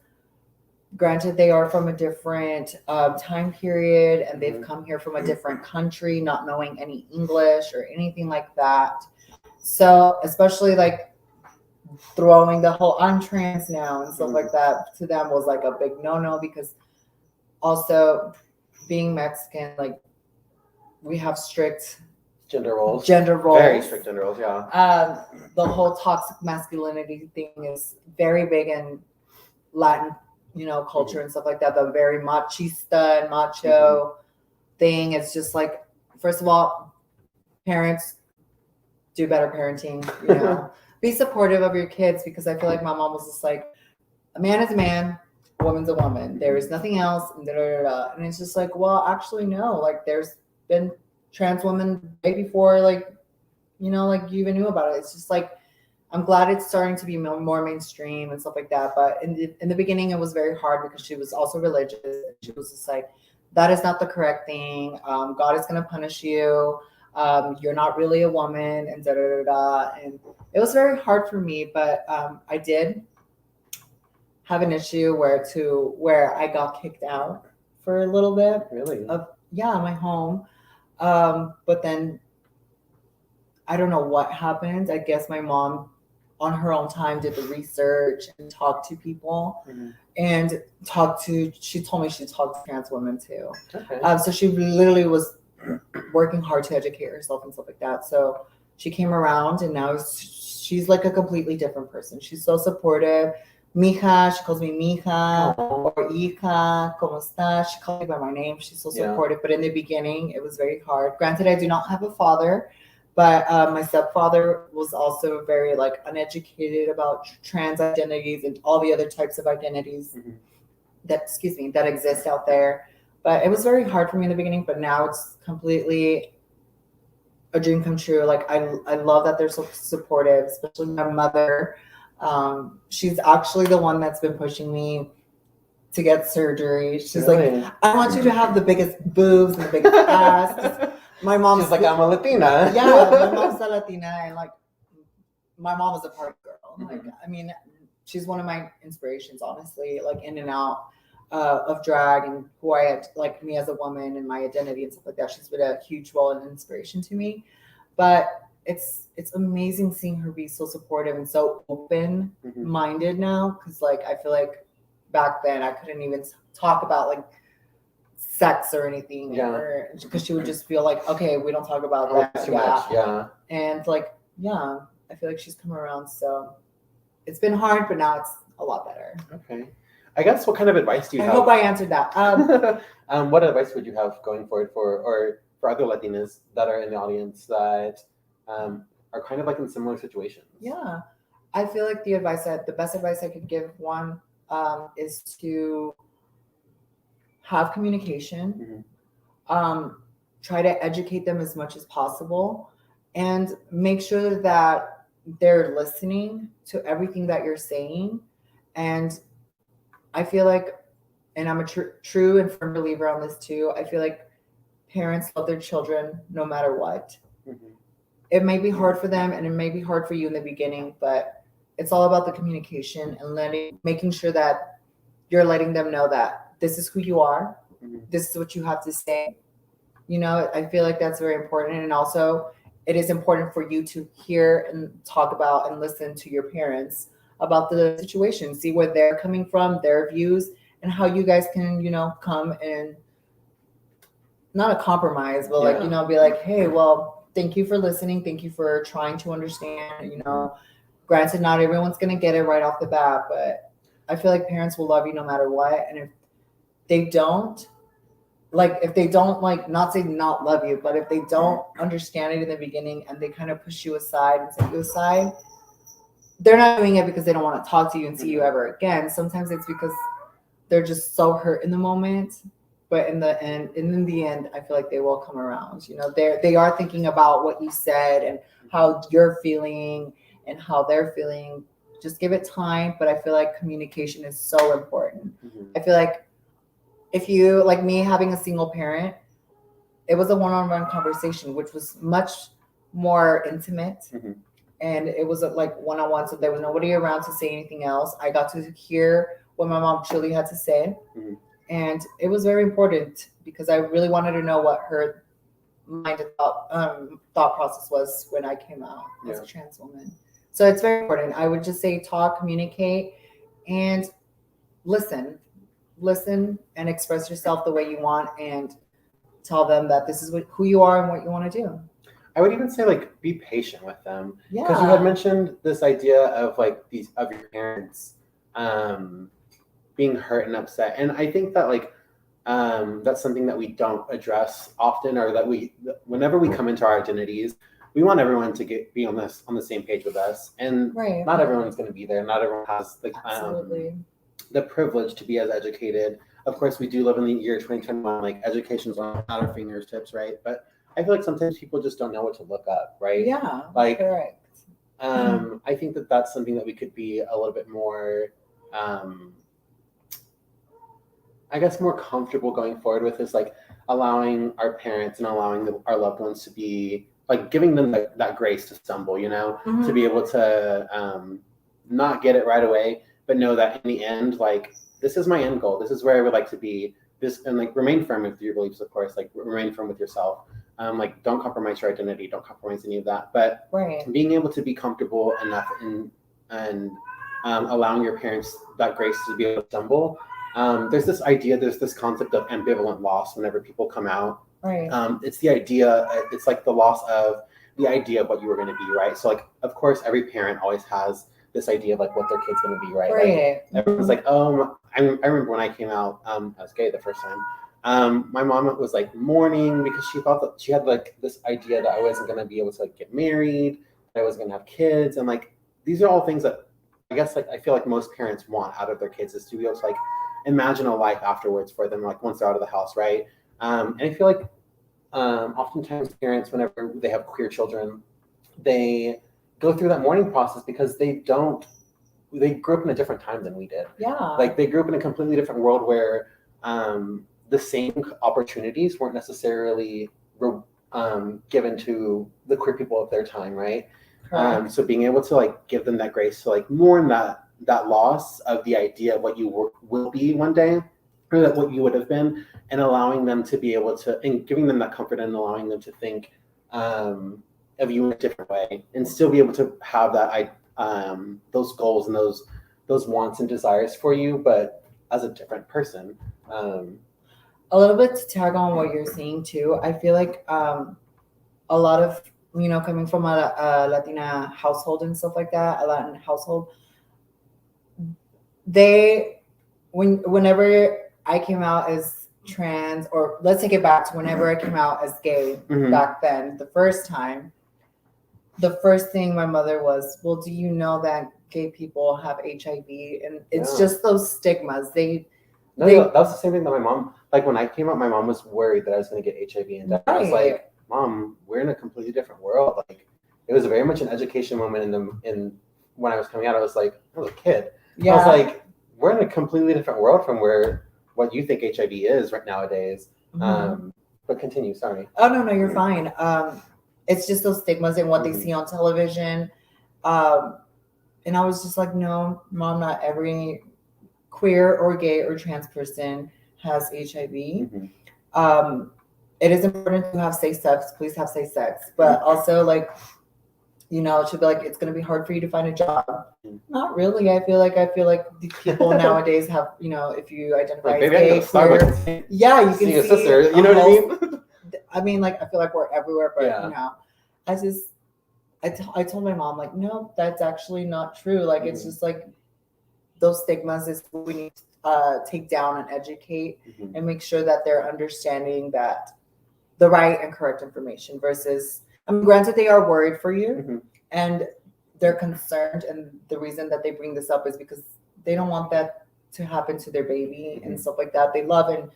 granted, they are from a different time period, and they've come here from a different country, not knowing any English or anything like that. So, especially like throwing the whole "I'm trans now" and stuff like that to them was like a big no-no, because also being Mexican, like, we have strict gender roles. Very strict gender roles, yeah. The whole toxic masculinity thing is very big in Latin, culture and stuff like that. The very machista and macho thing. It's just like, first of all, parents, do better parenting, be supportive of your kids, because I feel like my mom was just like, a man is a man, a woman's a woman. There is nothing else. And, and it's just like, well, actually, no. Like, there's been trans women way before, like, like you even knew about it. It's just like, I'm glad it's starting to be more mainstream and stuff like that. But in the beginning, it was very hard because she was also religious. She was just like, that is not the correct thing. God is going to punish you. You're not really a woman, and da da da da. And it was very hard for me, but I did have an issue where I got kicked out for a little bit. Really? My home. But then I don't know what happened. I guess my mom, on her own time, did the research and talked to people, and she told me she talked to trans women too. Okay. So she literally was working hard to educate herself and stuff like that. So she came around, and now she's like a completely different person. She's so supportive. Mija, she calls me Mija, or Hija, ¿cómo estás? She calls me by my name. She's so supportive. But in the beginning, it was very hard. Granted, I do not have a father, but my stepfather was also very like uneducated about trans identities and all the other types of identities that exist out there. But it was very hard for me in the beginning, but now it's completely a dream come true. Like, I love that they're so supportive, especially my mother. She's actually the one that's been pushing me to get surgery. She's like, I want you to have the biggest boobs and the biggest ass. My mom's like, I'm a Latina. Yeah, my mom's a Latina, and like, my mom was a party girl. Like, I mean, she's one of my inspirations, honestly, like in and out of drag and who I had, like me as a woman and my identity and stuff like that. She's been a huge role and inspiration to me. But it's amazing seeing her be so supportive and so open-minded now, because like, I feel like back then I couldn't even talk about like sex or anything, because she would just feel like, okay, we don't talk about that. Too much. And like, I feel like she's come around. So it's been hard, but now it's a lot better. Okay. I guess, what kind of advice do you have? I hope I answered that. What advice would you have going forward for other Latinas that are in the audience that are kind of like in similar situations? Yeah, I feel like the best advice I could give one is to have communication, try to educate them as much as possible, and make sure that they're listening to everything that you're saying. And I feel like, and I'm a true and firm believer on this too, I feel like parents love their children no matter what. It may be hard for them, and it may be hard for you in the beginning, but it's all about the communication and making sure that you're letting them know that this is who you are. This is what you have to say. I feel like that's very important. And also, it is important for you to hear and talk about and listen to your parents about the situation, see where they're coming from, their views, and how you guys can, come and not a compromise, but like, be like, hey, well, thank you for listening. Thank you for trying to understand. Granted, not everyone's going to get it right off the bat, but I feel like parents will love you no matter what. And if they don't, not say not love you, but if they don't understand it in the beginning and they kind of push you aside and set you aside, they're not doing it because they don't want to talk to you and see you ever again. Sometimes it's because they're just so hurt in the moment. But in the end, I feel like they will come around. They are thinking about what you said and how you're feeling and how they're feeling. Just give it time. But I feel like communication is so important. I feel like if you, like me, having a single parent, it was a one-on-one conversation, which was much more intimate. and it was like one-on-one, so there was nobody around to say anything else. I got to hear what my mom truly had to say, and it was very important because I really wanted to know what her mind and thought process was when I came out as a trans woman. So it's very important. I would just say talk, communicate, and listen and express yourself the way you want, and tell them that this is who you are and what you want to do. I would even say like be patient with them, because you had mentioned this idea of like these of your parents being hurt and upset, and I think that like that's something that we don't address often, or that whenever we come into our identities, we want everyone to be on the same page with us, and not everyone's going to be there. Not everyone has like the privilege to be as educated. Of course, we do live in the year 2021. Like education's on our fingertips, right? But I feel like sometimes people just don't know what to look up, right? Yeah, like correct. I think that that's something that we could be a little bit more, I guess, more comfortable going forward with, is like allowing our parents and allowing our loved ones to be like giving them that grace to stumble, you know, to be able to not get it right away, but know that in the end, like, this is my end goal. This is where I would like to be. This, and like remain firm with your beliefs, of course, like remain firm with yourself. Like don't compromise your identity, don't compromise any of that. But being able to be comfortable enough and allowing your parents that grace to be able to stumble. There's this concept of ambivalent loss whenever people come out. It's the idea, it's like the loss of the idea of what you were going to be, right? So like, of course, every parent always has this idea of like what their kid's going to be, right? Like, everyone's like, oh, I remember when I came out as gay the first time. My mom was like mourning because she thought that she had like this idea that I wasn't going to be able to like get married, that I was going to have kids, and like these are all things that I guess like I feel like most parents want out of their kids, is to be able to like imagine a life afterwards for them, like once they're out of the house, right? And I feel like oftentimes parents, whenever they have queer children, they go through that mourning process because they grew up in a different time than we did. Like they grew up in a completely different world where the same opportunities weren't necessarily given to the queer people of their time, right? So being able to like give them that grace to like mourn that loss of the idea of what you will be one day, or that what you would have been, and allowing them to be able to, and giving them that comfort and allowing them to think of you in a different way, and still be able to have that those goals and those wants and desires for you, but as a different person. A little bit to tag on what you're saying too, I feel like a lot of, you know, coming from a Latina household and stuff like that, a Latin household, whenever I came out as trans, or let's take it back to whenever I came out as gay back then, the first time, the first thing my mother was, well, do you know that gay people have HIV? And it's just those stigmas. That was the same thing that my mom, like when I came out, my mom was worried that I was going to get HIV, and I was like, Mom, we're in a completely different world. Like, it was very much an education moment in when I was coming out. I was a kid. I was like, we're in a completely different world from what you think HIV is right nowadays. But continue, sorry. Oh, no, you're fine. It's just those stigmas and what they see on television. And I was just like, no, Mom, not every queer or gay or trans person has HIV. It is important to have safe sex. Please have safe sex. But also, like, you know, it should be like, it's going to be hard for you to find a job. Not really. I feel like these people nowadays have, you know, if you identify as gay, queer, you can see a sister. You know what I mean? I mean, like, I feel like we're everywhere, but you know, I told my mom, like, no, that's actually not true. Like, it's just like those stigmas is what we need to take down and educate and make sure that they're understanding that the right and correct information versus, I mean, granted, they are worried for you and they're concerned. And the reason that they bring this up is because they don't want that to happen to their baby and stuff like that. They love you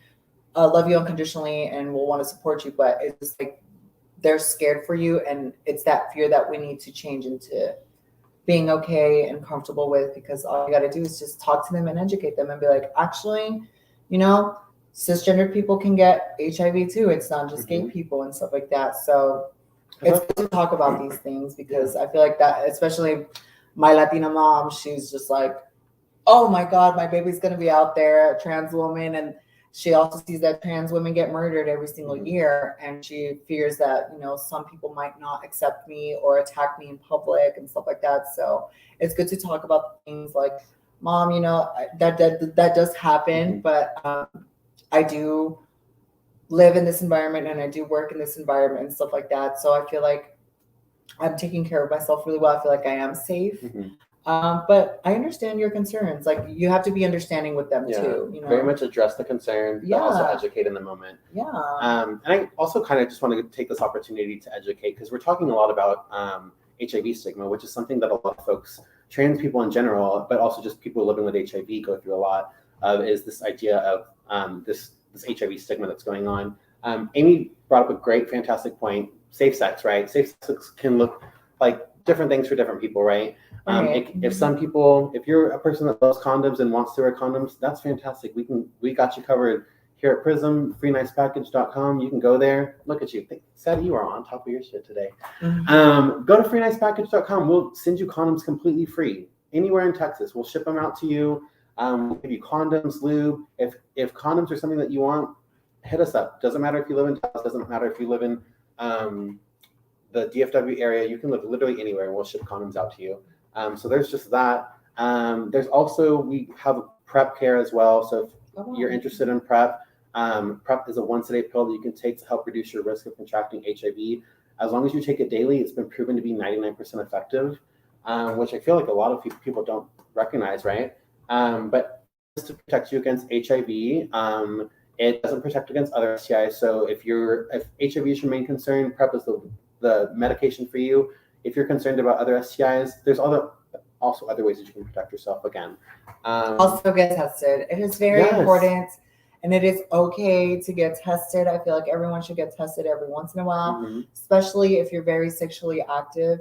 unconditionally and will want to support you, but it's just like they're scared for you, and it's that fear that we need to change into being okay and comfortable with, because all you got to do is just talk to them and educate them and be like, actually, you know, cisgender people can get HIV too. It's not just gay people and stuff like that. So it's good to talk about these things because I feel like that, especially my Latina mom, she's just like, oh my God, my baby's going to be out there, a trans woman. And she also sees that trans women get murdered every single year. And she fears that, you know, some people might not accept me or attack me in public and stuff like that. So it's good to talk about things like, Mom, you know, that does happen, but I do live in this environment and I do work in this environment and stuff like that. So I feel like I'm taking care of myself really well. I feel like I am safe. But I understand your concerns. Like you have to be understanding with them too. You know, very much address the concern, but also educate in the moment. And I also kind of just want to take this opportunity to educate because we're talking a lot about HIV stigma, which is something that a lot of folks, trans people in general, but also just people living with HIV go through a lot of, is this idea of this HIV stigma that's going on. Amy brought up a great, fantastic point. Safe sex, right? Safe sex can look like different things for different people, right? If some people, if you're a person that loves condoms and wants to wear condoms, that's fantastic. We got you covered here at Prism, freenicepackage.com. You can go there. Look at you. Sad you are on top of your shit today. Go to freenicepackage.com. We'll send you condoms completely free anywhere in Texas. We'll ship them out to you. We'll give you condoms, lube. If condoms are something that you want, hit us up. Doesn't matter if you live in Dallas. Doesn't matter if you live in the DFW area. You can live literally anywhere, and we'll ship condoms out to you. So there's just that. There's also, we have PrEP care as well. So if you're interested in PrEP, PrEP is a once-a-day pill that you can take to help reduce your risk of contracting HIV. As long as you take it daily, it's been proven to be 99% effective, which I feel like a lot of people don't recognize, right? But just to protect you against HIV, it doesn't protect against other STIs. So if HIV is your main concern, PrEP is the medication for you. If you're concerned about other STIs, there's also other ways that you can protect yourself again. Also get tested. It is very important, and it is okay to get tested. I feel like everyone should get tested every once in a while, especially if you're very sexually active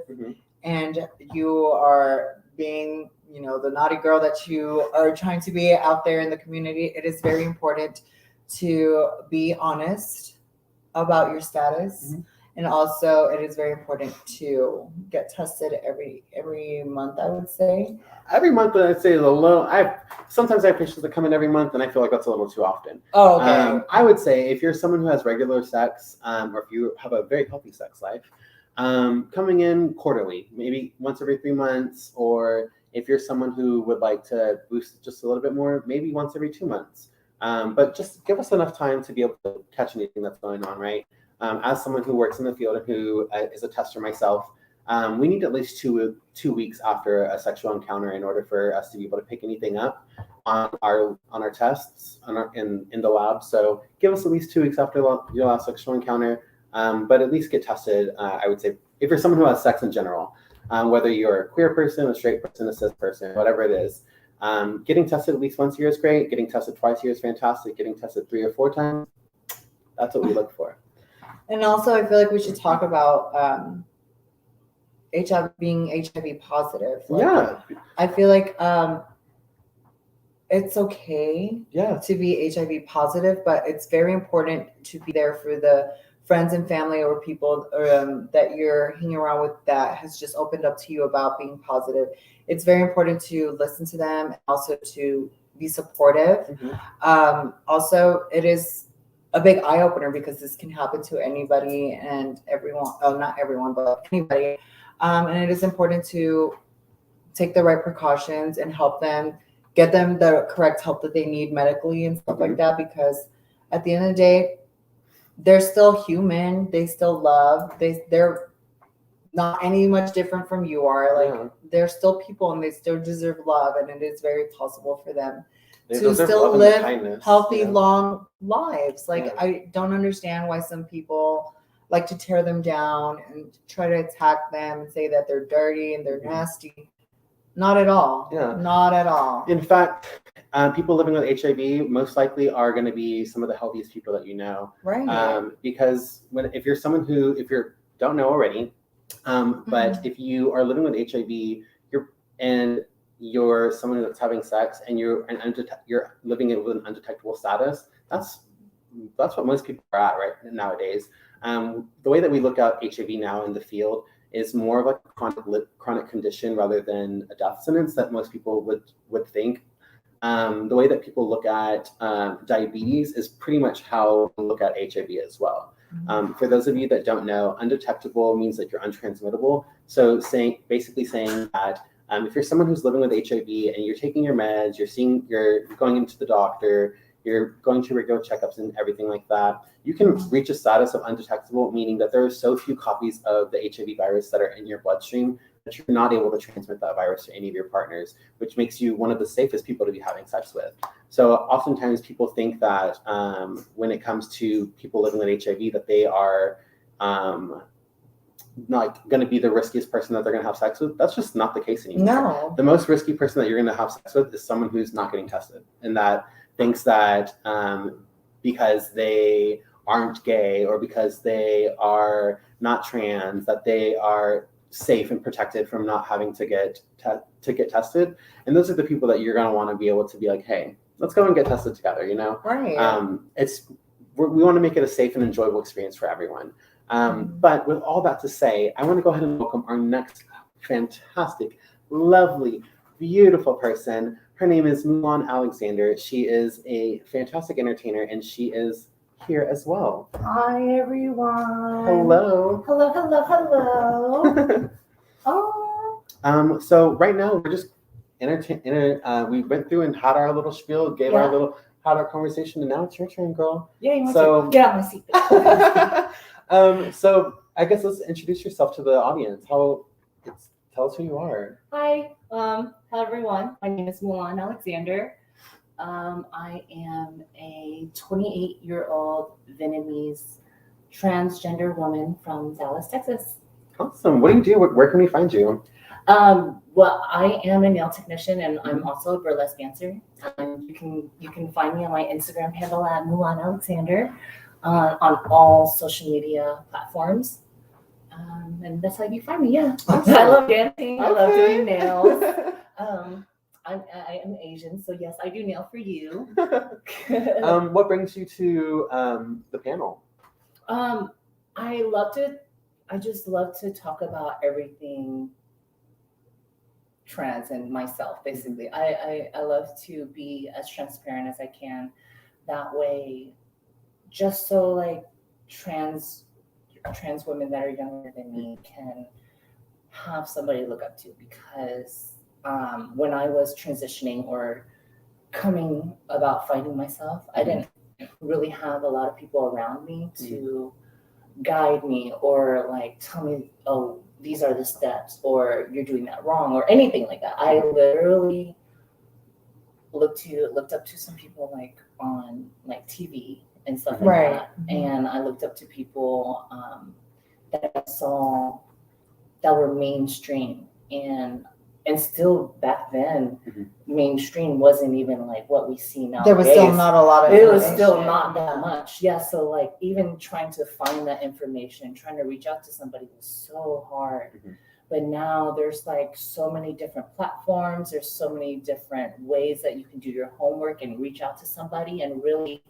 and you are being, you know, the naughty girl that you are trying to be out there in the community. It is very important to be honest about your status. And also, it is very important to get tested every month, I would say. Every month, I'd say is a little. Sometimes I have patients that come in every month, and I feel like that's a little too often. Oh, okay. I would say if you're someone who has regular sex, or if you have a very healthy sex life, coming in quarterly, maybe once every 3 months, or if you're someone who would like to boost just a little bit more, maybe once every 2 months. But just give us enough time to be able to catch anything that's going on, right? As someone who works in the field and who is a tester myself, we need at least two weeks after a sexual encounter in order for us to be able to pick anything up on our tests in the lab. So give us at least 2 weeks after your last sexual encounter, but at least get tested. I would say if you're someone who has sex in general, whether you're a queer person, a straight person, a cis person, whatever it is, getting tested at least once a year is great. Getting tested twice a year is fantastic. Getting tested 3 or 4 times, that's what we look for. And also, I feel like we should talk about being HIV positive. I feel like it's okay to be HIV positive, but it's very important to be there for the friends and family or people that you're hanging around with that has just opened up to you about being positive. It's very important to listen to them and also to be supportive. Also, it is a big eye opener because this can happen to anybody and everyone. Oh, not everyone, but anybody. And it is important to take the right precautions and help them, get them the correct help that they need medically and stuff like that. Because at the end of the day, they're still human. They still love. They're not any much different from you are. Like they're still people and they still deserve love. And it is very possible for them to still live healthy, long lives. Like I don't understand why some people like to tear them down and try to attack them and say that they're dirty and they're nasty. Not at all. Not at all. In fact, people living with HIV most likely are going to be some of the healthiest people that you know. Right. Because if you're someone who, if you don't know already, but if you are living with HIV, you're someone that's having sex and you're living it with an undetectable status, that's what most people are at right nowadays. The way that we look at HIV now in the field is more of like a chronic condition rather than a death sentence that most people would think. The way that people look at diabetes is pretty much how we look at HIV as well. For those of you that don't know, undetectable means that you're untransmittable. So basically saying that if you're someone who's living with HIV and you're taking your meds, you're going into the doctor, you're going to regular checkups and everything like that, you can reach a status of undetectable, meaning that there are so few copies of the HIV virus that are in your bloodstream that you're not able to transmit that virus to any of your partners, which makes you one of the safest people to be having sex with. So oftentimes people think that when it comes to people living with HIV, that they are not going to be the riskiest person that they're going to have sex with. That's just not the case anymore. No. The most risky person that you're going to have sex with is someone who's not getting tested and that thinks that because they aren't gay or because they are not trans, that they are safe and protected from not having to get tested. And those are the people that you're going to want to be able to be like, hey, let's go and get tested together, you know? Right. We want to make it a safe and enjoyable experience for everyone. But with all that to say, I want to go ahead and welcome our next fantastic, lovely, beautiful person. Her name is Mulan Alexander. She is a fantastic entertainer, and she is here as well. Hi, everyone. Hello. Hello, hello, hello. Oh. So right now we're just we went through and had our little spiel, had our conversation, and now it's your turn, girl. Yeah, you want to get out my seat. So I guess let's introduce yourself to the audience. Tell us who you are. Hi, hello everyone. My name is Mulan Alexander. I am a 28-year-old Vietnamese transgender woman from Dallas, Texas. Awesome. What do you do? Where can we find you? Well, I am a nail technician and I'm also a burlesque dancer. You can find me on my Instagram handle at Mulan Alexander on all social media platforms. And that's how you find me. Yeah, I love dancing. I love doing nails. I am Asian, so yes, I do nail for you. What brings you to the panel? I just love to talk about everything trans and myself, basically. I love to be as transparent as I can. That way, just so like trans women that are younger than me can have somebody to look up to, because when I was transitioning or coming about finding myself, I didn't really have a lot of people around me to guide me or like tell me, oh, these are the steps, or you're doing that wrong, or anything like that. I literally looked up to some people like on like TV and stuff like that. And I looked up to people that I saw that were mainstream, and still back then, mainstream wasn't even like what we see now. There was still not a lot of it was still not that much. Yeah, so like even trying to find that information, trying to reach out to somebody was so hard. But now there's like so many different platforms, there's so many different ways that you can do your homework and reach out to somebody and really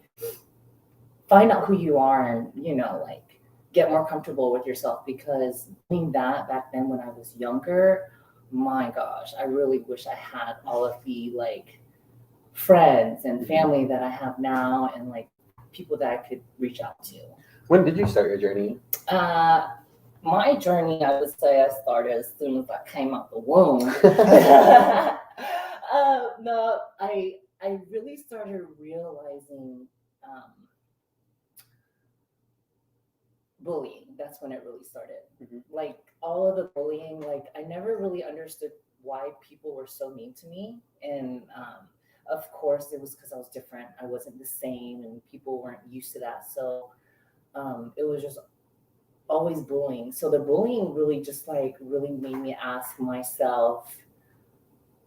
find out who you are and, you know, like get more comfortable with yourself. Because doing that back then when I was younger, my gosh, I really wish I had all of the like friends and family that I have now and like people that I could reach out to. When did you start your journey? My journey, I would say I started as soon as I came out the womb. No, I really started realizing bullying. That's when it really started. Like all of the bullying, like I never really understood why people were so mean to me. And of course it was because I was different. I wasn't the same and people weren't used to that. So it was just always bullying. So the bullying really just like really made me ask myself,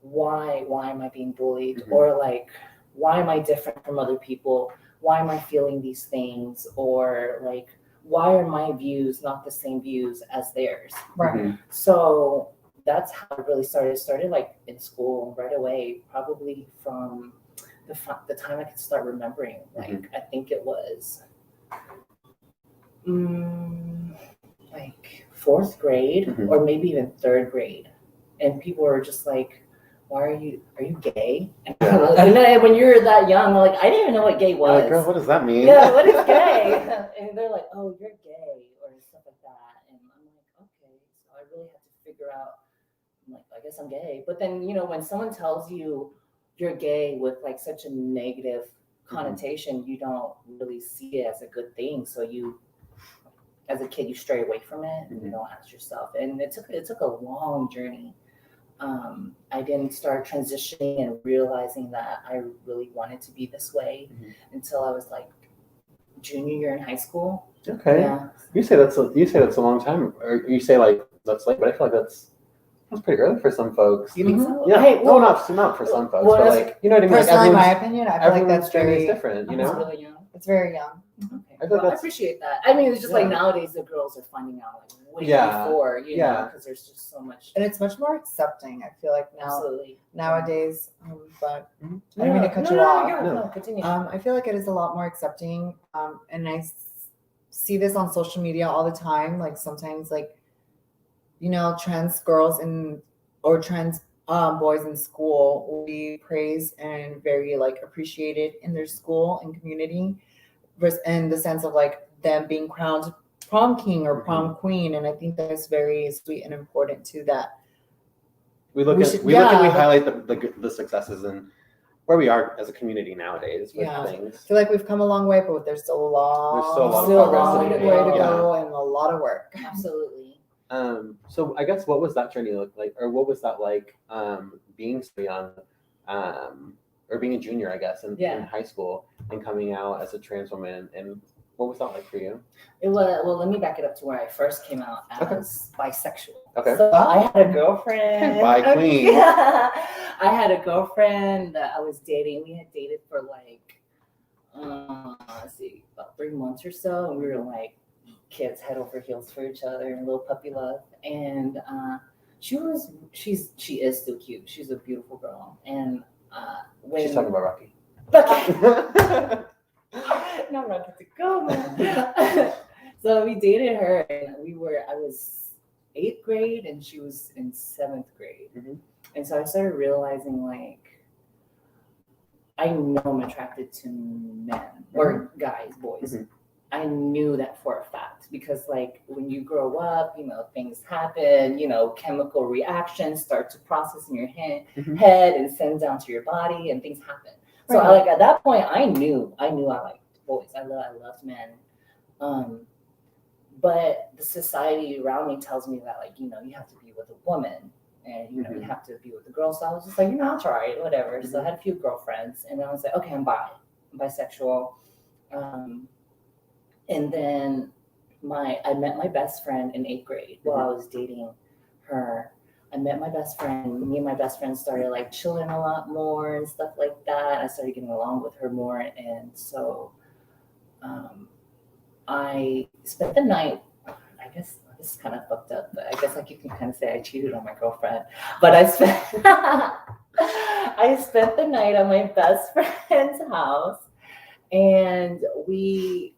why am I being bullied? Or like, why am I different from other people? Why am I feeling these things? Or like, why are my views not the same views as theirs? So that's how it really started. It started like in school right away, probably from the time I could start remembering. Like I think it was like fourth grade Mhm. or maybe even third grade, and people were just like, "Why are you gay?" And when you're that young, like I didn't even know what gay was. Girl, what does that mean? Yeah, what is gay? And they're like, "Oh, you're gay," or stuff like that. And I'm like, okay. So I really had to figure out. I'm like, I guess I'm gay. But then when someone tells you you're gay with like such a negative connotation, you don't really see it as a good thing. So you, as a kid, you stray away from it and you don't ask yourself. And it took a long journey. I didn't start transitioning and realizing that I really wanted to be this way until I was like junior year in high school. Okay. Yeah. You say that's a long time, or you say like that's late, but I feel like that's pretty early for some folks. You think so? Yeah. Hey, well, not for some folks, but like you know what I mean. Personally, like my opinion, I feel like that's journey is very different. You It's know. really young. It's very young. Okay. I Well, I appreciate that. I mean, it's just like nowadays the girls are finding out like way before, know, because there's just so much. And it's much more accepting. I feel like nowadays. But I don't mean to cut you off. No, continue. I feel like it is a lot more accepting, and I see this on social media all the time. Like sometimes, like trans girls or trans boys in school will be praised and very like appreciated in their school and community, in the sense of like them being crowned prom king or prom queen, and I think that is very sweet and important too. That we highlight the successes and where we are as a community nowadays with things. I feel like we've come a long way, but there's still a lot of way to go and a lot of work. Absolutely. So I guess what was that journey look like, or what was that like being so young, or being a junior, I guess, in high school and coming out as a trans woman, and what was that like for you? It was, well, let me back it up to where I first came out as bisexual. Okay. So I had a girlfriend. Bi queen. I had a girlfriend that I was dating. We had dated for like, about 3 months or so, and we were like kids head over heels for each other and little puppy love. And she is still cute. She's a beautiful girl. And when she's talking about Rocky. Not Rocky to go, man. So we dated her, and I was 8th grade and she was in 7th grade. And so I started realizing like I know I'm attracted to men or guys, boys. I knew that for a fact because like when you grow up, things happen, chemical reactions start to process in your head and send down to your body and things happen. So I, at that point I knew I liked boys. I loved men. But the society around me tells me that like, you have to be with a woman and you have to be with a girl. So I was just like, I'll try it, whatever. So I had a few girlfriends and I was like, okay, I'm bisexual. And then I met my best friend in 8th grade while I was dating her. I met my best friend. Me and my best friend started like chilling a lot more and stuff like that. I started getting along with her more. And so I spent the night, I guess this is kind of fucked up, but I guess like you can kind of say I cheated on my girlfriend. But I spent the night at my best friend's house. And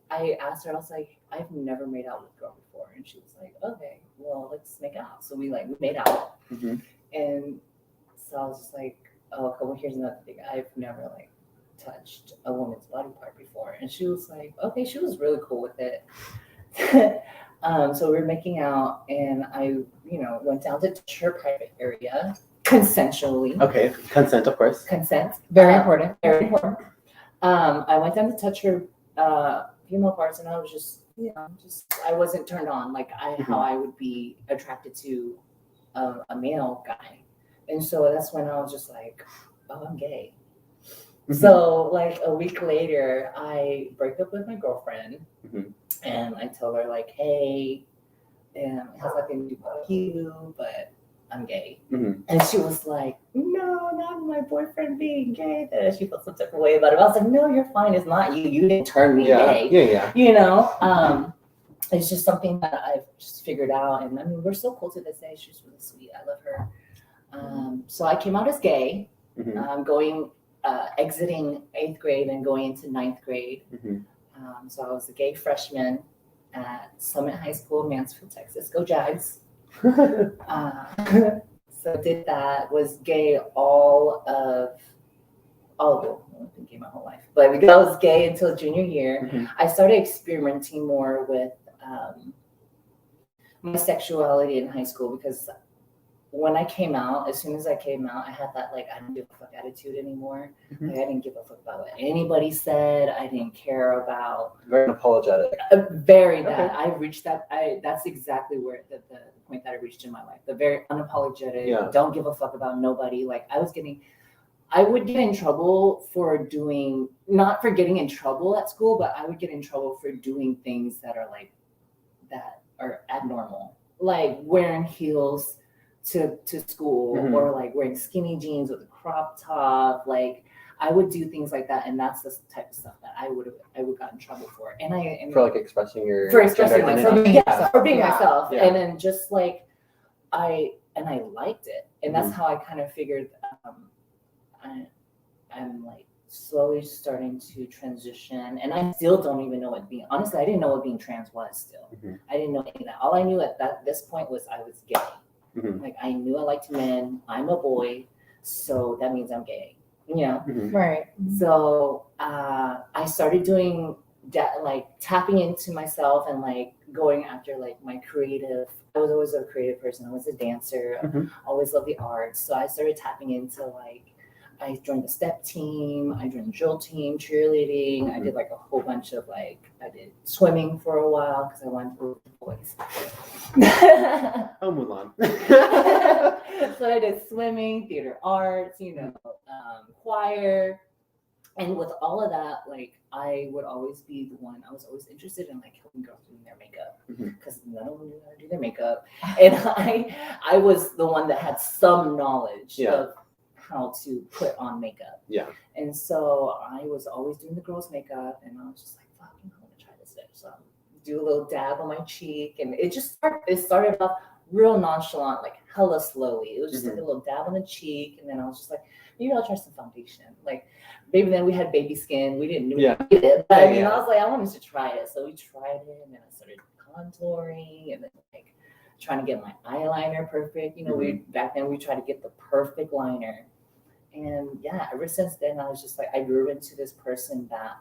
I asked her, I was like, I've never made out with a girl before. And she was like, okay, well, let's make out. So we made out. And so I was just like, oh, okay, well, here's another thing. I've never like touched a woman's body part before. And she was like, okay, she was really cool with it. So we were making out and I, went down to touch her private area consensually. Okay, consent, of course. Consent. Very important. Very important. I went down to touch her female parts, and I was just I wasn't turned on like how I would be attracted to a male guy, and so that's when I was just like, oh, I'm gay. So like a week later, I break up with my girlfriend, and I tell her like, hey, it has nothing to do with you, but I'm gay. And she was like, no, not my boyfriend being gay. Then she felt some type of way about it. I was like, no, you're fine. It's not you. You didn't turn me gay. Yeah. It's just something that I've just figured out. And I mean, we're so cool to this day. She's really sweet. I love her. So I came out as gay, exiting 8th grade and going into 9th grade. So I was a gay freshman at Summit High School, Mansfield, Texas. Go Jags. So did that, was gay I've been gay my whole life, but I was gay until junior year. Mhm. I started experimenting more with my sexuality in high school because when I came out, as soon as I came out, I had that like I don't give a fuck attitude anymore. Mhm. Like I didn't give a fuck about what anybody said. I didn't care about Very unapologetic. very that. Okay. I reached that. That's exactly where the point that I reached in my life. The very unapologetic. Yeah. Don't give a fuck about nobody. Like I would get in trouble for doing, not for getting in trouble at school, but I would get in trouble for doing things that are abnormal, like wearing heels to school, Mhm. or like wearing skinny jeans with a crop top. Like I would do things like that, and that's the type of stuff that I would got in trouble for. And For like expressing your for expressing gender myself, identity. for being Yeah. myself, Yeah. and then just like I liked it, and that's Mhm. how I kind of figured I'm like slowly starting to transition, and I still don't even know what being, honestly, I didn't know what being trans was still. Mhm. I didn't know any of that. All I knew at this point was I was gay. Mhm. Like I knew I liked men. I'm a boy, so that means I'm gay. You know. Mhm. Right. So I started doing that, like tapping into myself and like going after like my creative. I was always a creative person. I was a dancer. Mhm. Always loved the arts. So I started tapping into like, I joined the step team. I joined the drill team, cheerleading. I did like a whole bunch of like, I did swimming for a while because I wanted to work with boys. Oh, Mulan. So I did swimming, theater arts, choir. And with all of that, like I would always be the one, I was always interested in like helping girls doing their makeup because none of them knew how to do their makeup. And I was the one that had some knowledge of how to put on makeup. Yeah. And so I was always doing the girls' makeup, and I was just like, fuck, I want to try this thing. So do a little dab on my cheek, and it started off real nonchalant, like hella slowly. It was just like a little dab on the cheek, and then I was just like, maybe I'll try some foundation. Like maybe then we had baby skin. We didn't need it. But I was like, I wanted to try it. So we tried it, and then I started contouring, and then like trying to get my eyeliner perfect. Back then we tried to get the perfect liner. And yeah, ever since then, I was just like, I grew into this person that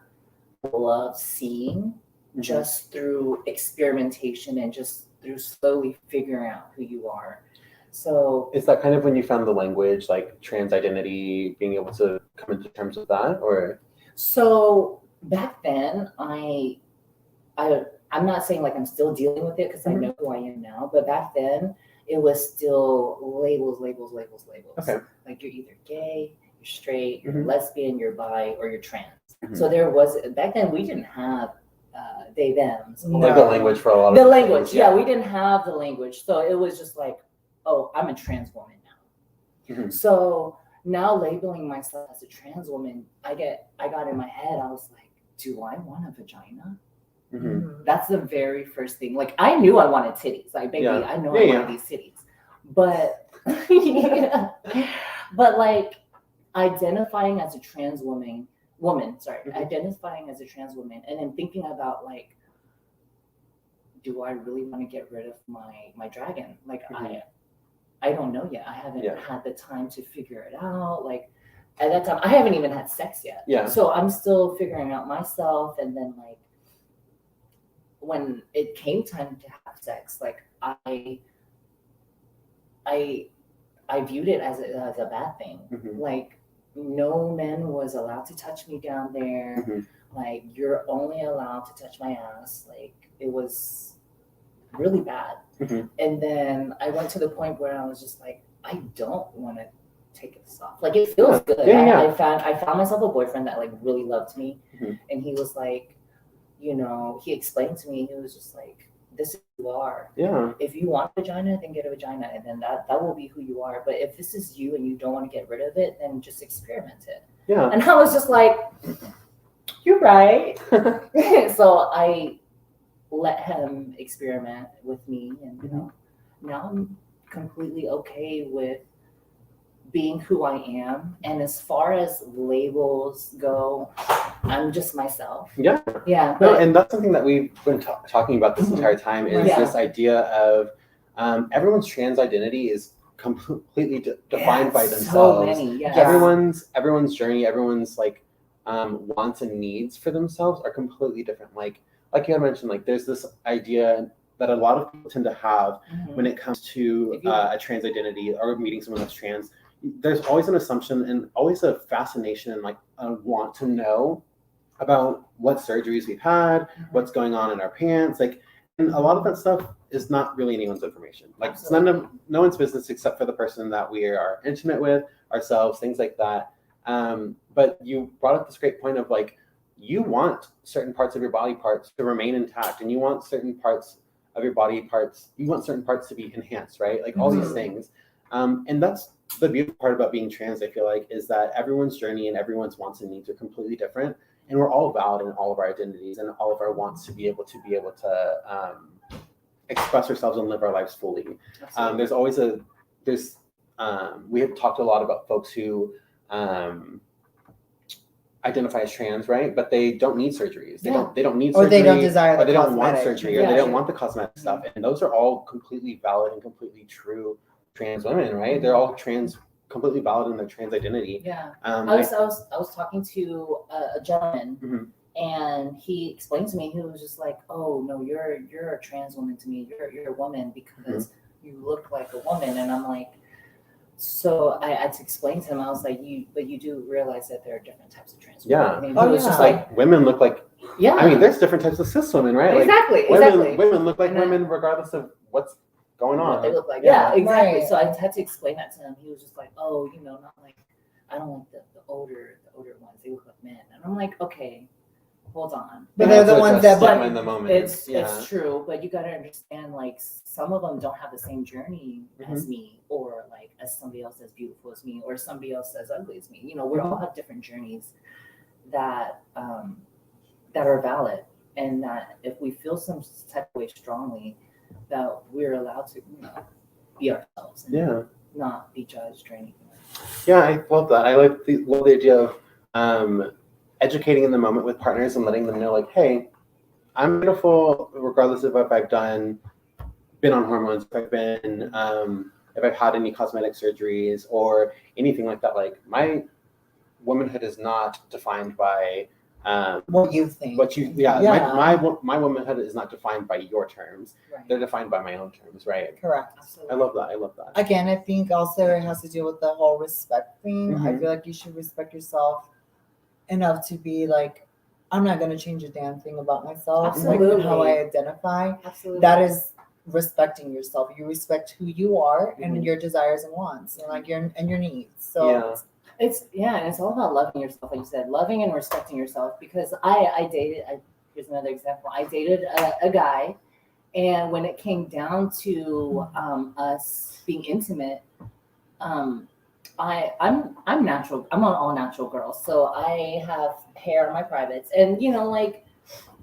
loves seeing just through experimentation and just through slowly figuring out who you are. So is that kind of when you found the language, like trans identity, being able to come into terms with that, or? So back then, I'm not saying like I'm still dealing with it because I know who I am now, but back then it was still labels. Okay. Like you're either gay, you're straight, you're lesbian, you're bi, or you're trans. So So back then we didn't have they thems. like the language for a lot of the language. things, Yeah, we didn't have the language, so it was just like, oh, I'm a trans woman now. So now labeling myself as a trans woman, I got in my head, I was like, do I want a vagina? That's the very first thing. Like I knew I wanted titties. Like baby, I know I wanted these titties. But but like identifying as a trans woman, identifying as a trans woman, and then thinking about like, do I really want to get rid of my dragon? Like I don't know yet. I haven't had the time to figure it out. Like at that time, I haven't even had sex yet. Yeah. So I'm still figuring out myself, and then like when it came time to have sex, like I viewed it as a bad thing. Like no man was allowed to touch me down there. Like you're only allowed to touch my ass. Like it was really bad. And then I went to the point where I was just like, I don't want to take this off. Like it feels good. I found myself a boyfriend that like really loved me, and he was like, he explained to me, he was just like, this is who you are. Yeah. If you want a vagina, then get a vagina, and then that will be who you are. But if this is you and you don't want to get rid of it, then just experiment it. Yeah. And I was just like, you're right. So I let him experiment with me, and now I'm completely okay with being who I am. And as far as labels go, I'm just myself. Yeah. Yeah. No, and that's something that we've been talking about this entire time is Yeah. this idea of everyone's trans identity is completely defined by themselves. So many, yeah. Everyone's journey, everyone's like wants and needs for themselves are completely different. Like you had mentioned, like there's this idea that a lot of people tend to have when it comes to a trans identity or meeting someone that's trans. There's always an assumption and always a fascination and like a want to know about what surgeries we've had, what's going on in our pants, like, and a lot of that stuff is not really anyone's information. Like, it's no one's business except for the person that we are intimate with, ourselves, things like that. But you brought up this great point of like, you want certain parts of your body parts to remain intact, and you want certain parts of your body parts, you want certain parts to be enhanced, right? Like all these things. And that's the beautiful part about being trans, I feel like, is that everyone's journey and everyone's wants and needs are completely different. And we're all valid in all of our identities and all of our wants to be able to express ourselves and live our lives fully. There's always we have talked a lot about folks who identify as trans, right? But they don't need surgeries. They don't need surgery. Or they don't desire the or they don't want cosmetic. surgery, or they don't want the cosmetic stuff. And those are all completely valid and completely true trans women, right? They're all completely valid in their trans identity. Yeah. I was talking to a gentleman, and he explained to me, he was just like, "Oh no, you're a trans woman to me. You're a woman because you look like a woman." And I'm like, so I had to explain to him. I was like, you do realize that there are different types of trans women. Yeah. I mean, it's just like women look like. Yeah. I mean, there's different types of cis women, right? Exactly. Like, women look like women regardless of what's going on. What they look like. Yeah, exactly. Right. So I had to explain that to him. He was just like, "Oh, not like, I don't like the older ones. They look like men." And I'm like, "Okay, hold on." But they're the ones that in the moment. It's true, but you got to understand, like, some of them don't have the same journey as me, or like as somebody else as beautiful as me, or somebody else as ugly as me. We all have different journeys that are valid, and that if we feel some type of way strongly, that we're allowed to, be ourselves and not be judged or anything like that. Yeah, I love that. I love the idea of educating in the moment with partners and letting them know, like, hey, I'm beautiful regardless of if I've been on hormones, if I've had any cosmetic surgeries or anything like that. Like, my womanhood is not defined by what you think. My womanhood is not defined by your terms. Right. They're defined by my own terms, right? Correct. Absolutely. I love that. Again, I think also it has to do with the whole respect thing. I feel like you should respect yourself enough to be like, I'm not going to change a damn thing about myself. Absolutely. Like how I identify. Absolutely. That is respecting yourself. You respect who you are and your desires and wants and like your needs. So it's all about loving yourself, like you said, loving and respecting yourself. Because I dated, here's another example. I dated a guy, and when it came down to us being intimate, I'm natural. I'm an all natural girl, so I have hair on my privates, and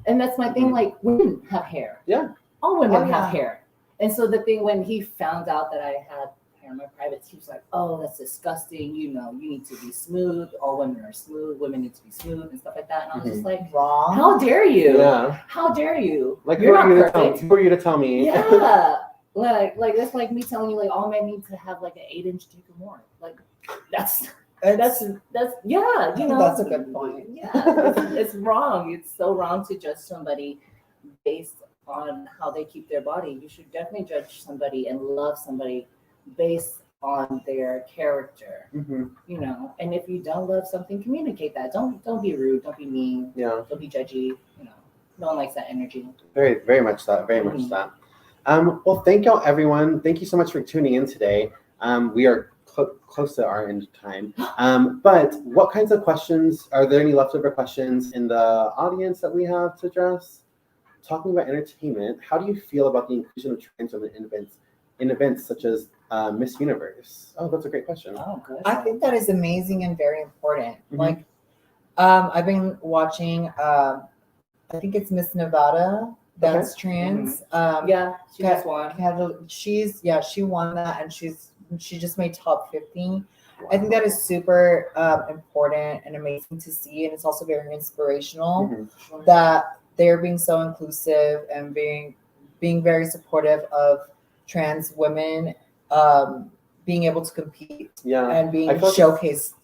and that's my thing. Like, women have hair. Yeah, all women have hair. And so the thing, when he found out that I had hair on my privates, he was like, "Oh, that's disgusting. You need to be smooth. All women are smooth. Women need to be smooth and stuff like that." And I was just like, wrong. How dare you? Yeah. How dare you? Like, you're not perfect. Who are you to tell me? Yeah. Like that's like me telling you, like, all men need to have like an 8-inch dick or more. Like, that's yeah. That's a good point. Yeah, it's wrong. It's so wrong to judge somebody based on how they keep their body. You should definitely judge somebody and love somebody based on their character. And if you don't love something, communicate that. Don't be rude. Don't be mean. Yeah. Don't be judgy. No one likes that energy. Very, very much that. Very much that. Well, thank y'all, everyone. Thank you so much for tuning in today. We are close to our end time. But what kinds of questions, are there any leftover questions in the audience that we have to address? Talking about entertainment, how do you feel about the inclusion of trans women in events such as Miss Universe? Oh, that's a great question. Oh, good. I think that is amazing and very important. Like, I've been watching, I think it's Miss Nevada that's trans. She just won. She won that, and she just made top 50. I think that is super important and amazing to see, and it's also very inspirational that they're being so inclusive and being very supportive of trans women being able to compete and being showcased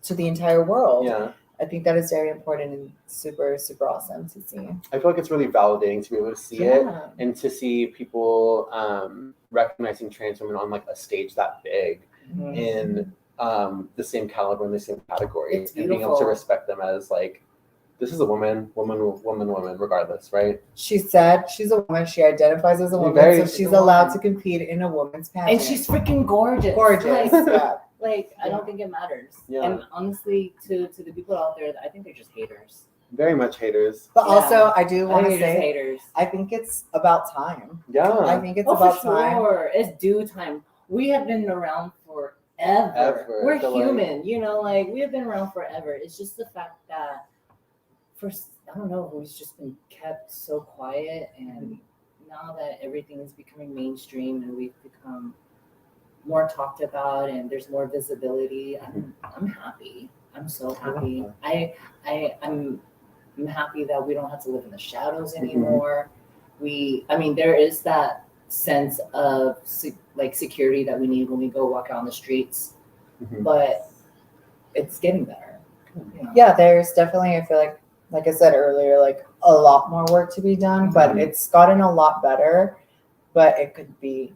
to the entire world. Yeah. I think that is very important and super, super awesome to see. I feel like it's really validating to be able to see it and to see people recognizing trans women on like a stage that big in the same caliber in the same category, and being able to respect them as like, this is a woman, regardless, right? She said she's a woman. She identifies as a woman, so she's allowed to compete in a woman's pageant. And she's freaking gorgeous. Gorgeous. Like I don't think it matters. And honestly, to the people out there, I think they're just haters. Very much haters. But also, I do want to say, haters. I think it's about time. Yeah. I think it's about time. It's due time. We have been around forever. We're human, like we have been around forever. It's just the fact that I don't know, we've just been kept so quiet, and now that everything is becoming mainstream and we've become more talked about and there's more visibility, I'm happy. I'm so happy. I'm happy that we don't have to live in the shadows anymore. There is that sense of security that we need when we go walk out on the streets, but it's getting better. Yeah, there's definitely, I feel like I said earlier, like a lot more work to be done, but it's gotten a lot better, but it could be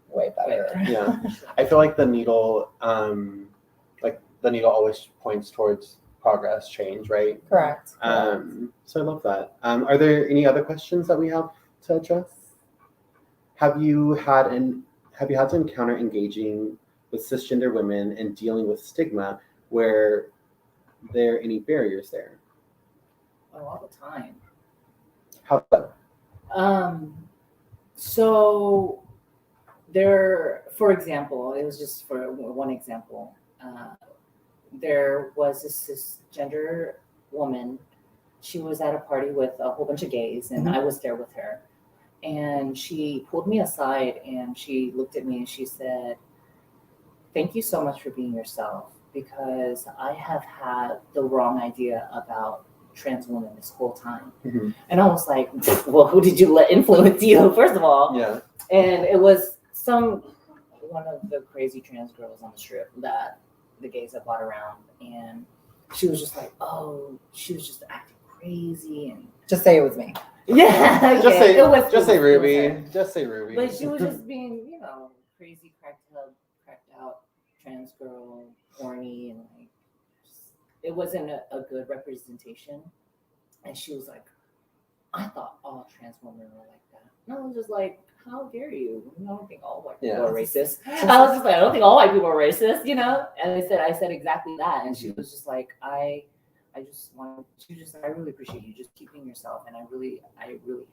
way better. Yeah. I feel like the needle always points towards progress, change, right? Correct. So I love that. Are there any other questions that we have to address? Have you had to encounter engaging with cisgender women and dealing with stigma where there are any barriers there? Oh, all the time. How so? So there, for example, it was just for one example. There was this cisgender woman. She was at a party with a whole bunch of gays, and I was there with her. And she pulled me aside and she looked at me and she said, "Thank you so much for being yourself, because I have had the wrong idea about trans women this whole time." And I was like, well, who did you let influence you, first of all? Yeah. And it was one of the crazy trans girls on the strip that the gays had brought around, and she was just like, she was just acting crazy, and just say it was me. Yeah, just say Ruby. Just say Ruby. But she was just being, crazy, cracked out trans girl, horny, and like, it wasn't a good representation. And she was like, "I thought all trans women were like that." And I was just like, "How dare you? I don't think all white people are racist." I was just like, "I don't think all white people are racist," And I said exactly that. And she was just like, I really appreciate you just keeping yourself, and I'm really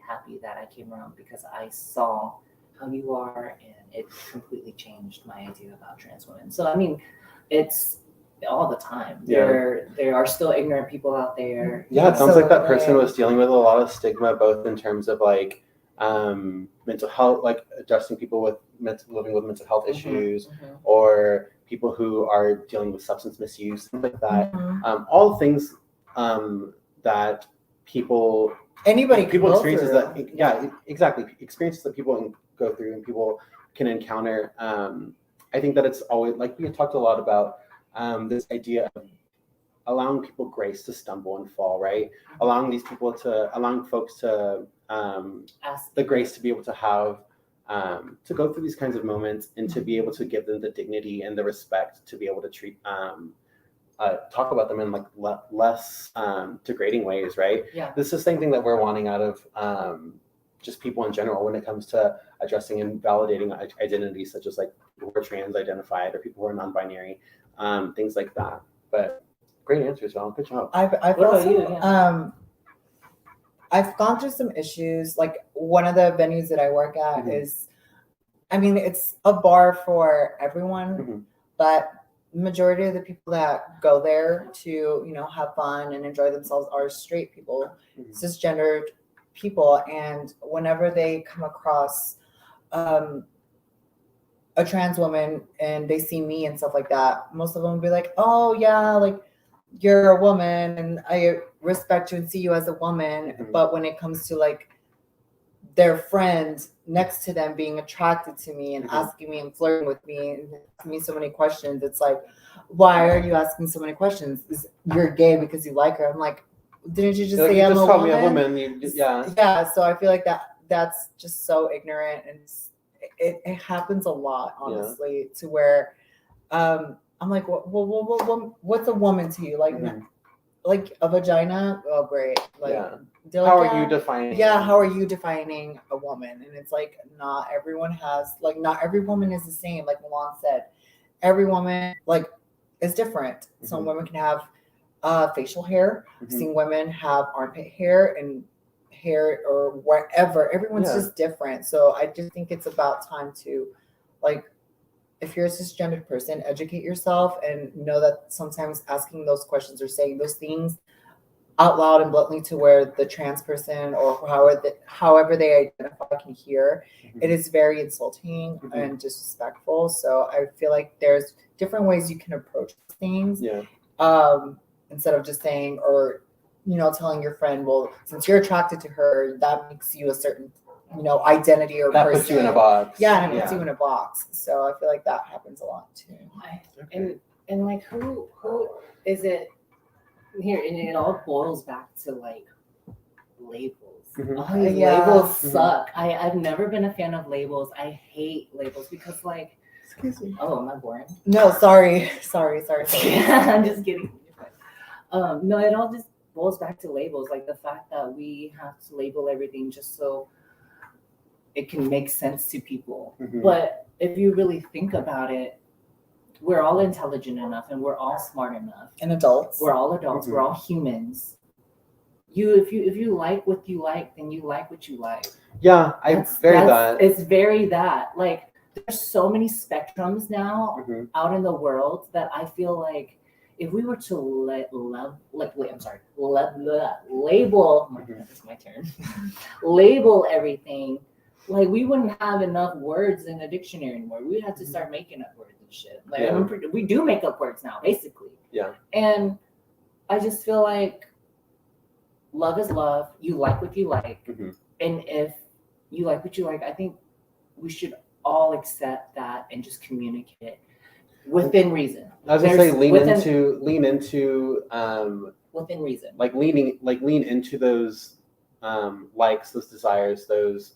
happy that I came around because I saw how you are, and it completely changed my idea about trans women. So it's all the time. There are still ignorant people out there. Yeah, it sounds like that person was dealing with a lot of stigma, both in terms of like mental health, like addressing people with living with mental health issues, or people who are dealing with substance misuse, things like that. All things that people experiences that exactly experiences that people go through and people can encounter. I think that it's always, like we had talked a lot about, this idea of allowing people grace to stumble and fall, right? Allowing folks to ask the grace to be able to have to go through these kinds of moments, and to be able to give them the dignity and the respect to be able to treat talk about them in like less degrading ways, right? Yeah. This is the same thing that we're wanting out of just people in general when it comes to addressing and validating identities, such as like people who are trans identified or people who are non-binary, things like that. But great answers, Val. Good job. I've gone through some issues. Like one of the venues that I work at is, it's a bar for everyone, but majority of the people that go there to, have fun and enjoy themselves are straight people, cisgendered people. And whenever they come across a a trans woman and they see me and stuff like that, most of them will be like, oh yeah, like you're a woman and I respect you and see you as a woman. Mhm. But when it comes to like their friends next to them being attracted to me and Mhm. asking me and flirting with me and asking me so many questions, it's like, why are you asking so many questions? You're gay because you like her. I'm like, didn't you just Like, say you I'm just a called woman? me a woman. Yeah. Yeah, so I feel like that's just so ignorant, and it happens a lot, honestly, to where I'm like, what's a woman to you? Like, Mhm. like a vagina? Oh, great. Like, Yeah. they're like, How are yeah, you defining? yeah, how are you defining a woman? And it's like, not everyone has, like, not every woman is the same. Like Milan said, every woman, like, is different. Some Mhm. women can have facial hair. I've Mhm. seen women have armpit hair and hair or whatever. Everyone's Yeah. just different. So I just think it's about time to, like, if you're a cisgendered person, educate yourself and know that sometimes asking those questions or saying those things out loud and bluntly to where the trans person or however they identify can hear, Mhm. it is very insulting Mhm. and disrespectful. So I feel like there's different ways you can approach things. Yeah. Instead of just saying or telling your friend, well, since you're attracted to her, that makes you a certain identity or That person. puts you in a box. Yeah, and it puts you in a box. So I feel like that happens a lot too. And like who is it here? And it all boils back to like labels. Mhm. Oh, these Yeah. labels Mhm. suck. I've never been a fan of labels. I hate labels because like, Excuse me. oh, am I boring? No, sorry. Yeah, I'm just kidding. No, it all just boils back to labels. Like the fact that we have to label everything just so it can make sense to people. Mhm. But if you really think about it, we're all intelligent enough and we're all smart enough. And adults. We're all adults. Mhm. We're all humans. If you like what you like, then you like what you like. Yeah, it's very that. Like there's so many spectrums now Mhm. out in the world that I feel like if we were to label. Mhm. It's my turn. Label everything. Like we wouldn't have enough words in a dictionary anymore. We'd have to start making up words and shit. Like Yeah. we do make up words now, basically. Yeah. And I just feel like love is love. You like what you like. Mhm. And if you like what you like, I think we should all accept that and just communicate it within reason. I was gonna say lean into within reason. like lean into those likes, those desires, those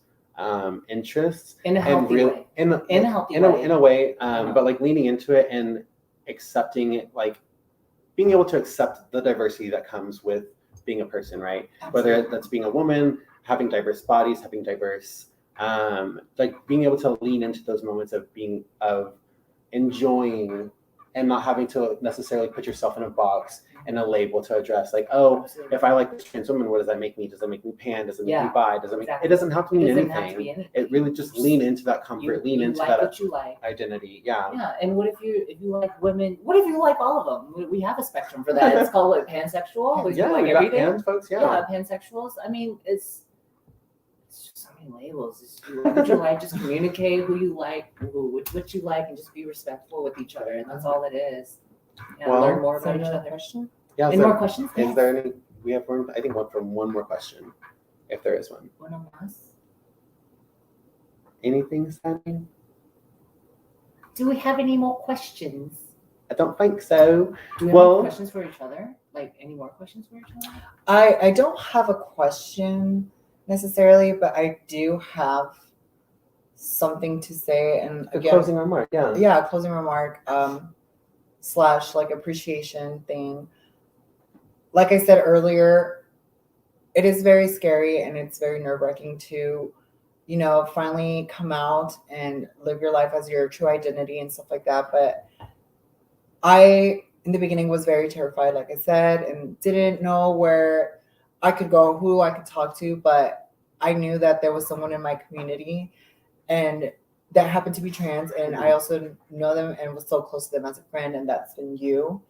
interests In a healthy way. in a healthy way. In a way, but like leaning into it and accepting it, like being able to accept the diversity that comes with being a person, right? Absolutely. Whether that's being a woman, having diverse bodies, having diverse like being able to lean into those moments of enjoying and not having to necessarily put yourself in a box and a label to address. Like, oh, Absolutely. if I like this trans woman, what does that make me? Does it make me pan? Does it make me bi? Does it make exactly. It doesn't have to mean It anything. It really just lean into that comfort, lean into like that what you like. identity. Yeah. Yeah. And what if you like women? What if you like all of them? We have a spectrum for that. It's called like pansexual. Yeah, like we everything. got pan folks. Yeah. Yeah, pansexuals. I mean, it's just so many labels. It's you like what you like, just communicate who you like, what you like, and just be respectful with each other. And that's all it is. Yeah, Well, learn more about each other. Question? Yeah. Any more questions? Is there any? We have one. I think one more question, if there is one. One más. Anything, Sandy? Do we have any more questions? I don't think so. Do we have any questions for each other? Like any more questions for each other? I don't have a question necessarily, but I do have something to say, and A again, closing remark. Yeah. Yeah, a closing remark. / like appreciation thing. Like I said earlier, it is very scary and it's very nerve-wracking to, finally come out and live your life as your true identity and stuff like that. But I, in the beginning, was very terrified, like I said, and didn't know where I could go, who I could talk to. But I knew that there was someone in my community and that happened to be trans, and I also know them and was so close to them as a friend, and that's been you.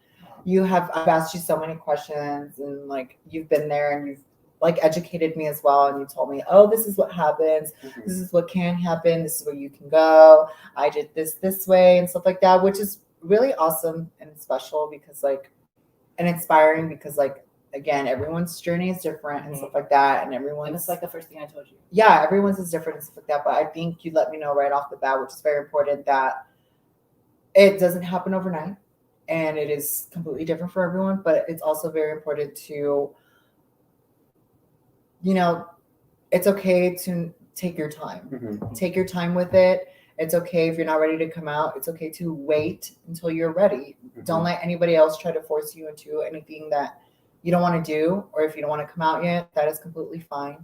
I've asked you so many questions, and like you've been there and you've like educated me as well, and you told me, oh, this is what happens, Mhm. this is what can happen, this is where you can go. I did this way and stuff like that, which is really awesome and special because like, and inspiring because like, again, everyone's journey is different and stuff like that, and And everyone's it's like the first thing I told you. yeah, everyone's is different and stuff like that. But I think you let me know right off the bat, which is very important, that it doesn't happen overnight and it is completely different for everyone. But it's also very important to, you know, it's okay to take your time. Mhm. Take your time with it. It's okay if you're not ready to come out. It's okay to wait until you're ready. Don't let anybody else try to force you into anything that you don't want to do, or if you don't want to come out yet, that is completely fine.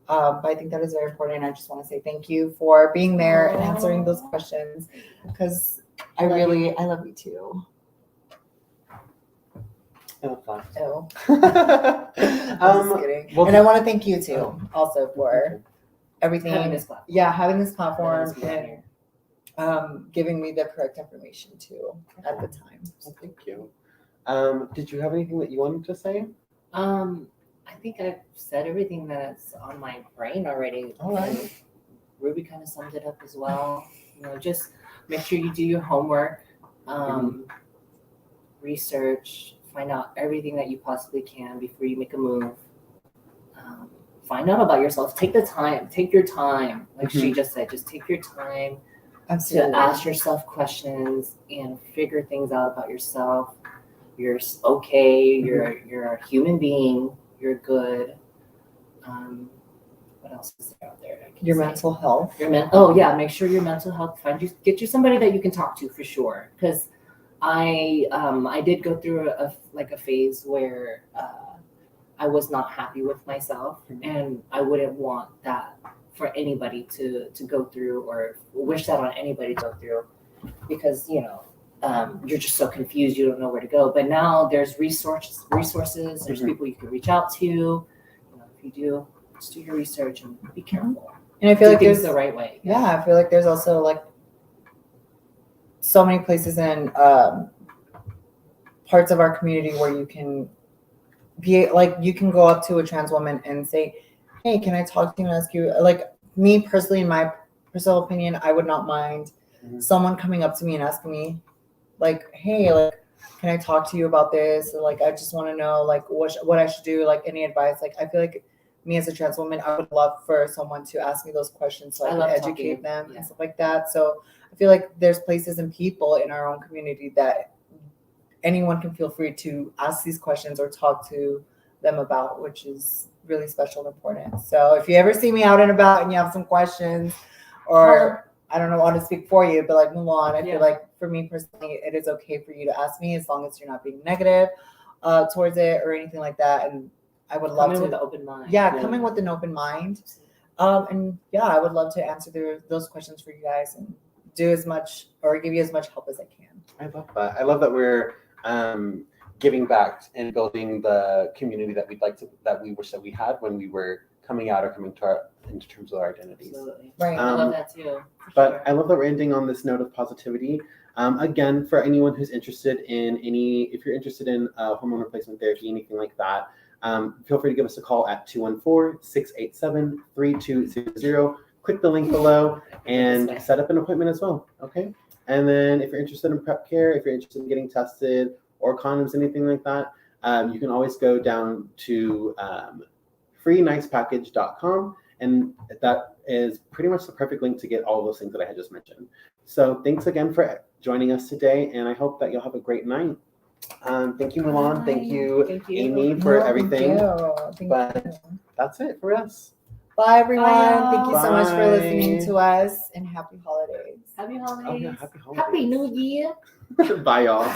But I think that is very important. I just want to say thank you for being there and answering those questions, because I love you too. Oh, fun. Oh, I'm just kidding. well, And I want to thank you too, also for everything. Having this platform. Yeah, having this platform Letting us be out and here. giving me the correct information too at the time. Well, thank you. Did you have anything that you wanted to say? I think I've said everything that's on my brain already. All right. And Ruby kind of summed it up as well. You know, just make sure you do your homework, research, find out everything that you possibly can before you make a move. Find out about yourself. Take the time. Take your time. Like she just said, just take your time Absolutely. to ask yourself questions and figure things out about yourself. You're okay. You're a human being. You're good. What else is there out there? Your mental health. Make sure your mental health. Get you somebody that you can talk to for sure. Because I did go through a phase where I was not happy with myself, and I wouldn't want that for anybody to go through, or wish that on anybody to go through, because you're just so confused, you don't know where to go. But now there's resources, there's people you can reach out to. If you do, just do your research and be careful. And I feel like things there's the right way. Yeah, I feel like there's also like so many places in parts of our community where you can be like, you can go up to a trans woman and say, hey, can I talk to you and ask you, like, me personally, in my personal opinion, I would not mind someone coming up to me and asking me like, hey, like, can I talk to you about this? Or like, I just want to know like what I should do, like any advice. Like, I feel like me as a trans woman, I would love for someone to ask me those questions so I can educate them and stuff like that. So I feel like there's places and people in our own community that anyone can feel free to ask these questions or talk to them about, which is really special and important. So if you ever see me out and about and you have some questions, or I don't know, want to speak for you, but like Mulan, I feel like for me personally, it is okay for you to ask me as long as you're not being negative towards it or anything like that. And I would love to with an open mind. Coming with an open mind. And I would love to answer those questions for you guys and do as much or give you as much help as I can. I love that. I love that we're giving back and building the community that we wish that we had when we were coming out or coming to into terms of our identities. Absolutely. Right. I love that too. But I love that we're ending on this note of positivity. Again, for anyone who's interested in if you're interested in hormone replacement therapy, anything like that, feel free to give us a call at 214-687-3200. Click the link below and set up an appointment as well. Okay. And then if you're interested in prep care, if you're interested in getting tested or condoms, anything like that, you can always go down to freenicespackage.com, and that is pretty much the perfect link to get all of those things that I had just mentioned. So thanks again for joining us today, and I hope that you'll have a great night. Thank you, Milan. Thank you, Amy, for everything. Thank you. That's it for us. Bye, everyone. Bye, thank you so much for listening to us, and happy holidays. Happy holidays. Oh, yeah, happy holidays. Happy New Year. Bye, y'all.